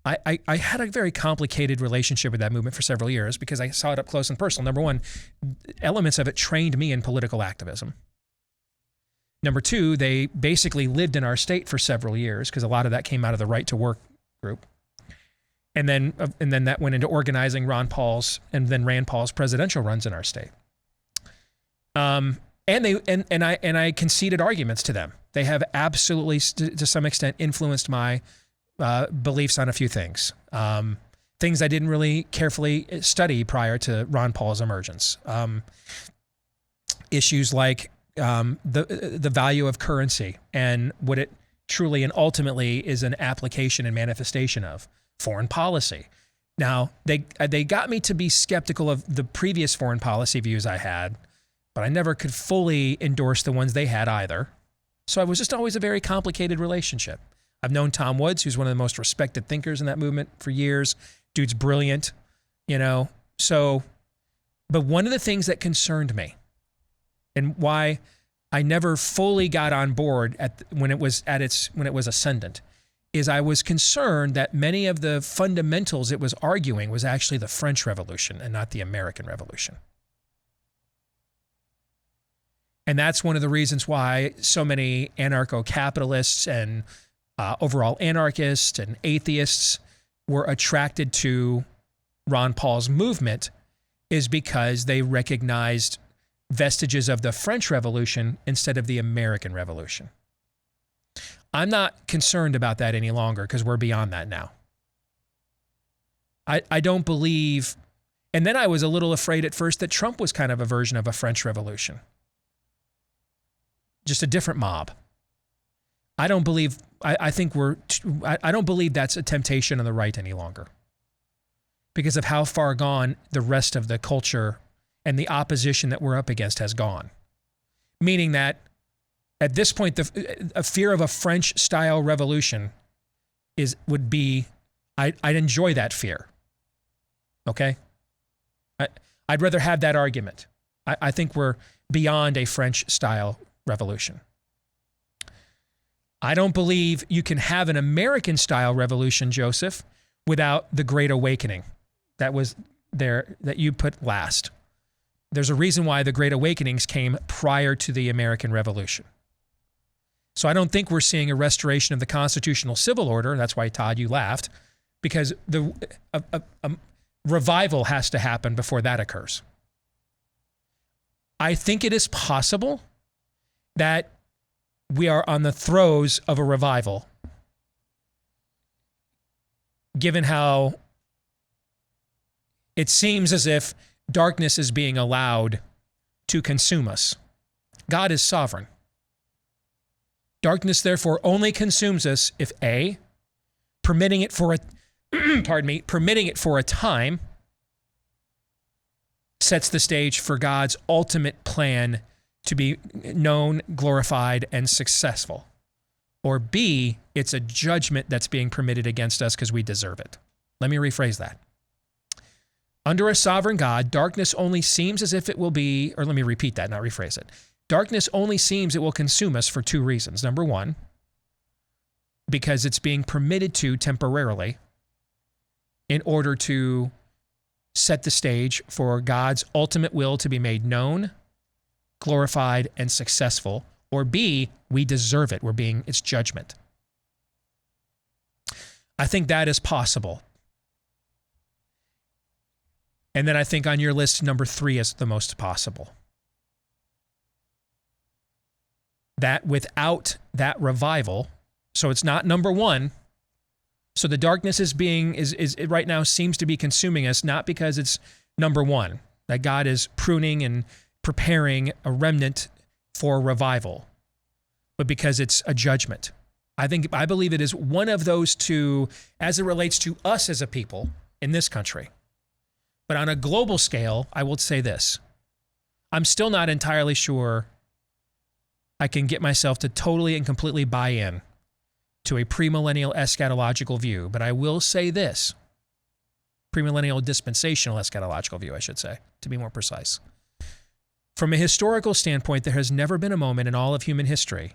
S1: I had a very complicated relationship with that movement for several years because I saw it up close and personal. Number 1, elements of it trained me in political activism. Number 2, they basically lived in our state for several years because a lot of that came out of the Right to Work group. And then that went into organizing Ron Paul's and then Rand Paul's presidential runs in our state. And I conceded arguments to them. They have absolutely, to some extent, influenced my beliefs on a few things. Things I didn't really carefully study prior to Ron Paul's emergence. Issues like the value of currency and what it truly and ultimately is an application and manifestation of. Foreign policy. Now, they got me to be skeptical of the previous foreign policy views I had, but I never could fully endorse the ones they had either. So it was just always a very complicated relationship. I've known Tom Woods, who's one of the most respected thinkers in that movement for years. Dude's brilliant, So, but one of the things that concerned me and why I never fully got on board when it was ascendant is I was concerned that many of the fundamentals it was arguing was actually the French Revolution and not the American Revolution. And that's one of the reasons why so many anarcho-capitalists and overall anarchists and atheists were attracted to Ron Paul's movement, is because they recognized vestiges of the French Revolution instead of the American Revolution. I'm not concerned about that any longer because we're beyond that now. I don't believe, and then I was a little afraid at first that Trump was kind of a version of a French Revolution. Just a different mob. I don't believe, I don't believe that's a temptation on the right any longer because of how far gone the rest of the culture and the opposition that we're up against has gone. Meaning that at this point, a fear of a French-style revolution would be, I'd enjoy that fear. Okay? I'd rather have that argument. I think we're beyond a French-style revolution. I don't believe you can have an American-style revolution, Joseph, without the Great Awakening that was there, that you put last. There's a reason why the Great Awakenings came prior to the American Revolution. So I don't think we're seeing a restoration of the constitutional civil order. That's why, Todd, you laughed, because a revival has to happen before that occurs. I think it is possible that we are on the throes of a revival, given how it seems as if darkness is being allowed to consume us. God is sovereign. Darkness, therefore, only consumes us if A, permitting it for a time sets the stage for God's ultimate plan to be known, glorified, and successful. Or B, it's a judgment that's being permitted against us because we deserve it. Let me rephrase that. Under a sovereign God, darkness only seems as if it will be, or let me repeat that, not rephrase it. Darkness only seems it will consume us for two reasons. Number one, because it's being permitted to temporarily in order to set the stage for God's ultimate will to be made known, glorified, and successful. Or B, we deserve it. It's judgment. I think that is possible. And then I think on your list, number 3 is the most possible. That without that revival, so it's not number 1. So the darkness is right now seems to be consuming us, not because it's number 1, that God is pruning and preparing a remnant for revival, but because it's a judgment. I believe it is one of those two as it relates to us as a people in this country. But on a global scale, I will say this. I'm still not entirely sure I can get myself to totally and completely buy in to a premillennial eschatological view. But I will say this. Premillennial dispensational eschatological view, I should say, to be more precise. From a historical standpoint, there has never been a moment in all of human history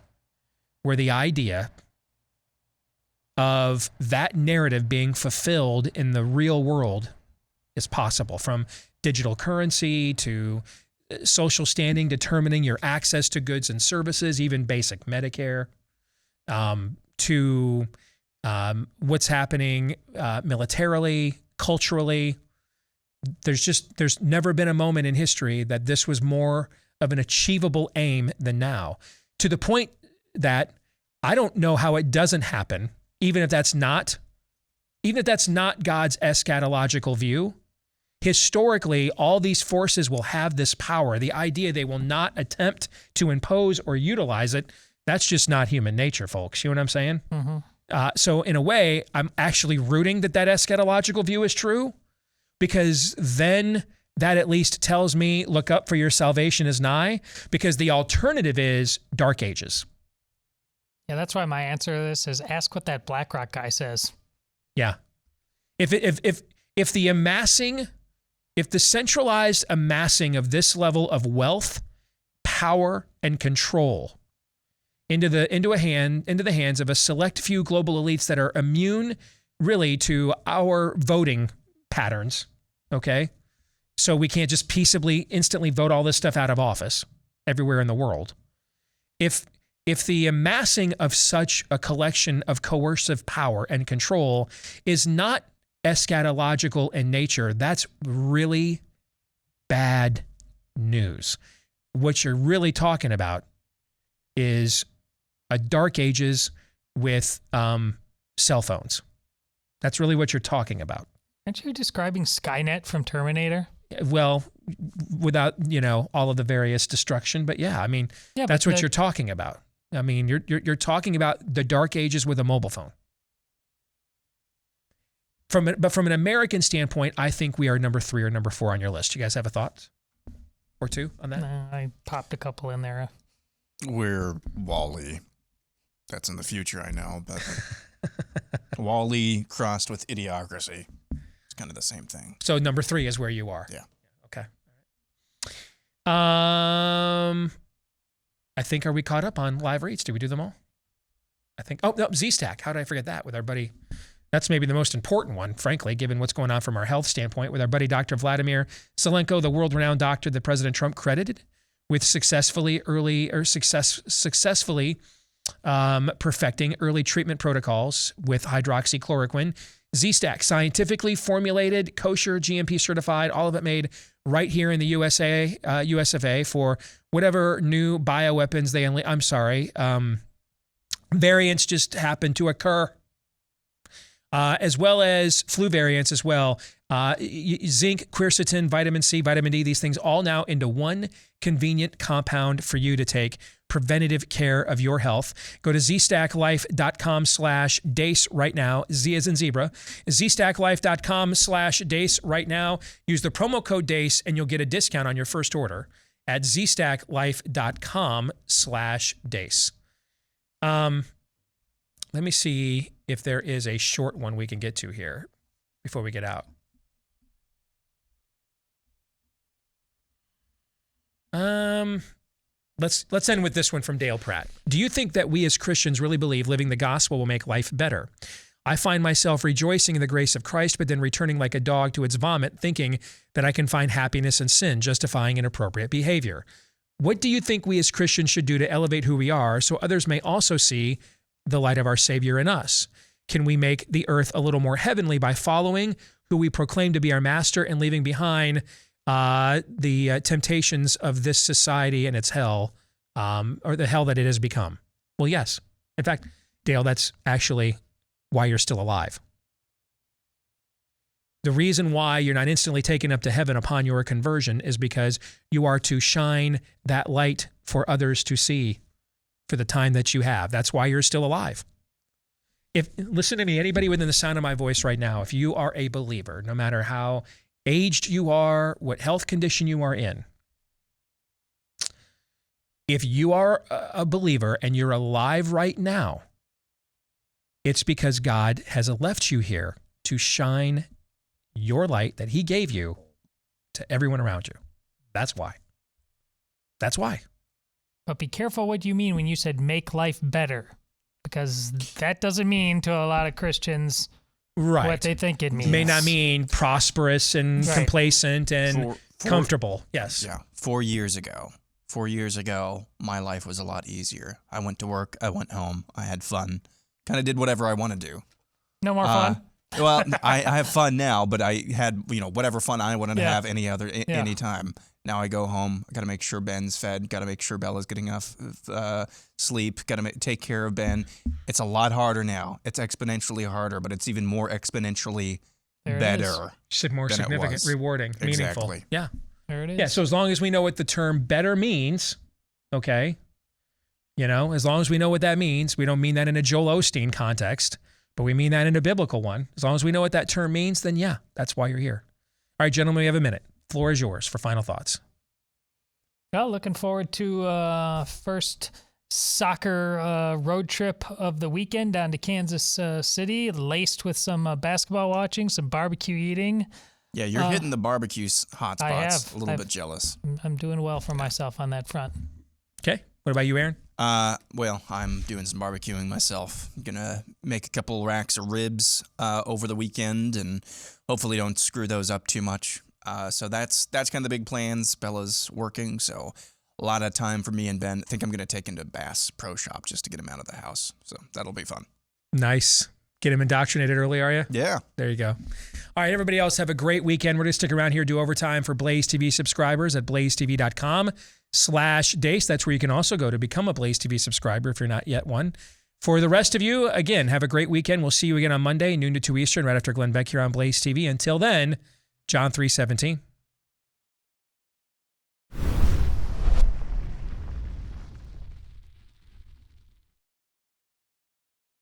S1: where the idea of that narrative being fulfilled in the real world is possible, from digital currency to social standing determining your access to goods and services, even basic Medicare, to what's happening militarily, culturally. There's never been a moment in history that this was more of an achievable aim than now, to the point that I don't know how it doesn't happen, even if that's not God's eschatological view. Historically, all these forces will have this power. The idea they will not attempt to impose or utilize it, that's just not human nature, folks. You know what I'm saying? Mm-hmm. So in a way, I'm actually rooting that eschatological view is true, because then that at least tells me, look up, for your salvation is nigh, because the alternative is dark ages.
S15: Yeah, that's why my answer to this is ask what that BlackRock guy says.
S1: Yeah. If the centralized amassing of this level of wealth, power, and control into the hands of a select few global elites that are immune really to our voting patterns, okay? So we can't just peaceably, instantly vote all this stuff out of office everywhere in the world. If the amassing of such a collection of coercive power and control is not eschatological in nature, that's really bad news. What you're really talking about is a dark ages with cell phones. That's really what you're talking about.
S15: Aren't you describing Skynet from Terminator?
S1: Well, without, all of the various destruction, but yeah, I mean, that's what you're talking about. I mean, you're talking about the dark ages with a mobile phone. But from an American standpoint, I think we are number 3 or number 4 on your list. You guys have a thought or two on that?
S15: I popped a couple in there.
S16: We're Wall-E. That's in the future, I know, but Wall-E crossed with idiocracy. It's kind of the same thing.
S1: So number 3 is where you are.
S16: Yeah.
S1: Okay. I think, are we caught up on live reads? Did we do them all? I think. Oh, no, Z-Stack. How did I forget that? With our buddy. That's maybe the most important one, frankly, given what's going on from our health standpoint, with our buddy Dr. Vladimir Zelenko, the world-renowned doctor that President Trump credited with successfully perfecting early treatment protocols with hydroxychloroquine. Z-Stack, scientifically formulated, kosher, GMP certified, all of it made right here in the US of A for whatever new bioweapons variants just happen to occur. as well as flu variants as well. Zinc, quercetin, vitamin C, vitamin D, these things all now into one convenient compound for you to take preventative care of your health. Go to zstacklife.com/Deace right now. Z as in zebra. zstacklife.com/Deace right now. Use the promo code Deace and you'll get a discount on your first order at zstacklife.com/Deace. Let me see if there is a short one we can get to here before we get out. Let's end with this one from Dale Pratt. Do you think that we as Christians really believe living the gospel will make life better? I find myself rejoicing in the grace of Christ, but then returning like a dog to its vomit, thinking that I can find happiness in sin, justifying inappropriate behavior. What do you think we as Christians should do to elevate who we are so others may also see the light of our Savior in us? Can we make the earth a little more heavenly by following who we proclaim to be our master and leaving behind the temptations of this society and its hell, or the hell that it has become? Well, yes. In fact, Dale, that's actually why you're still alive. The reason why you're not instantly taken up to heaven upon your conversion is because you are to shine that light for others to see for the time that you have. That's why you're still alive. Listen to me, anybody within the sound of my voice right now, if you are a believer, no matter how aged you are, what health condition you are in, if you are a believer and you're alive right now, it's because God has left you here to shine your light that he gave you to everyone around you. That's why. That's why.
S15: But be careful what you mean when you said make life better, because that doesn't mean to a lot of Christians what they think it means.
S1: It may not mean prosperous and complacent and comfortable. Yes.
S16: Yeah. 4 years ago, my life was a lot easier. I went to work. I went home. I had fun. Kind of did whatever I want to do.
S15: No more fun?
S16: Well, I have fun now, but I had, whatever fun I wanted to have any time. Now I go home. I got to make sure Ben's fed. Got to make sure Bella's getting enough sleep. Got to take care of Ben. It's a lot harder now. It's exponentially harder, but it's even more exponentially better.
S1: More significant, rewarding, meaningful. Yeah.
S15: There it is.
S1: Yeah. So as long as we know what the term better means, okay, as long as we know what that means, we don't mean that in a Joel Osteen context, but we mean that in a biblical one. As long as we know what that term means, then yeah, that's why you're here. All right, gentlemen, we have a minute. Floor is yours for final thoughts.
S15: Well, looking forward to first soccer road trip of the weekend down to Kansas City, laced with some basketball watching, some barbecue eating.
S16: Yeah, you're hitting the barbecue hot spots.
S15: I have.
S16: A little bit jealous.
S15: I'm doing well for myself on that front.
S1: Okay. What about you, Aaron?
S16: Well, I'm doing some barbecuing myself. I'm gonna make a couple racks of ribs over the weekend, and hopefully don't screw those up too much. So that's kind of the big plans. Bella's working, so a lot of time for me and Ben. I think I'm gonna take him to Bass Pro Shop just to get him out of the house. So that'll be fun.
S1: Nice. Get him indoctrinated early, are you?
S16: Yeah.
S1: There you go. All right, everybody else, have a great weekend. We're going to stick around here, do overtime for Blaze TV subscribers at blazetv.com/Deace. That's where you can also go to become a Blaze TV subscriber if you're not yet one. For the rest of you, again, have a great weekend. We'll see you again on Monday, noon to 2 Eastern, right after Glenn Beck here on Blaze TV. Until then, John 3:17.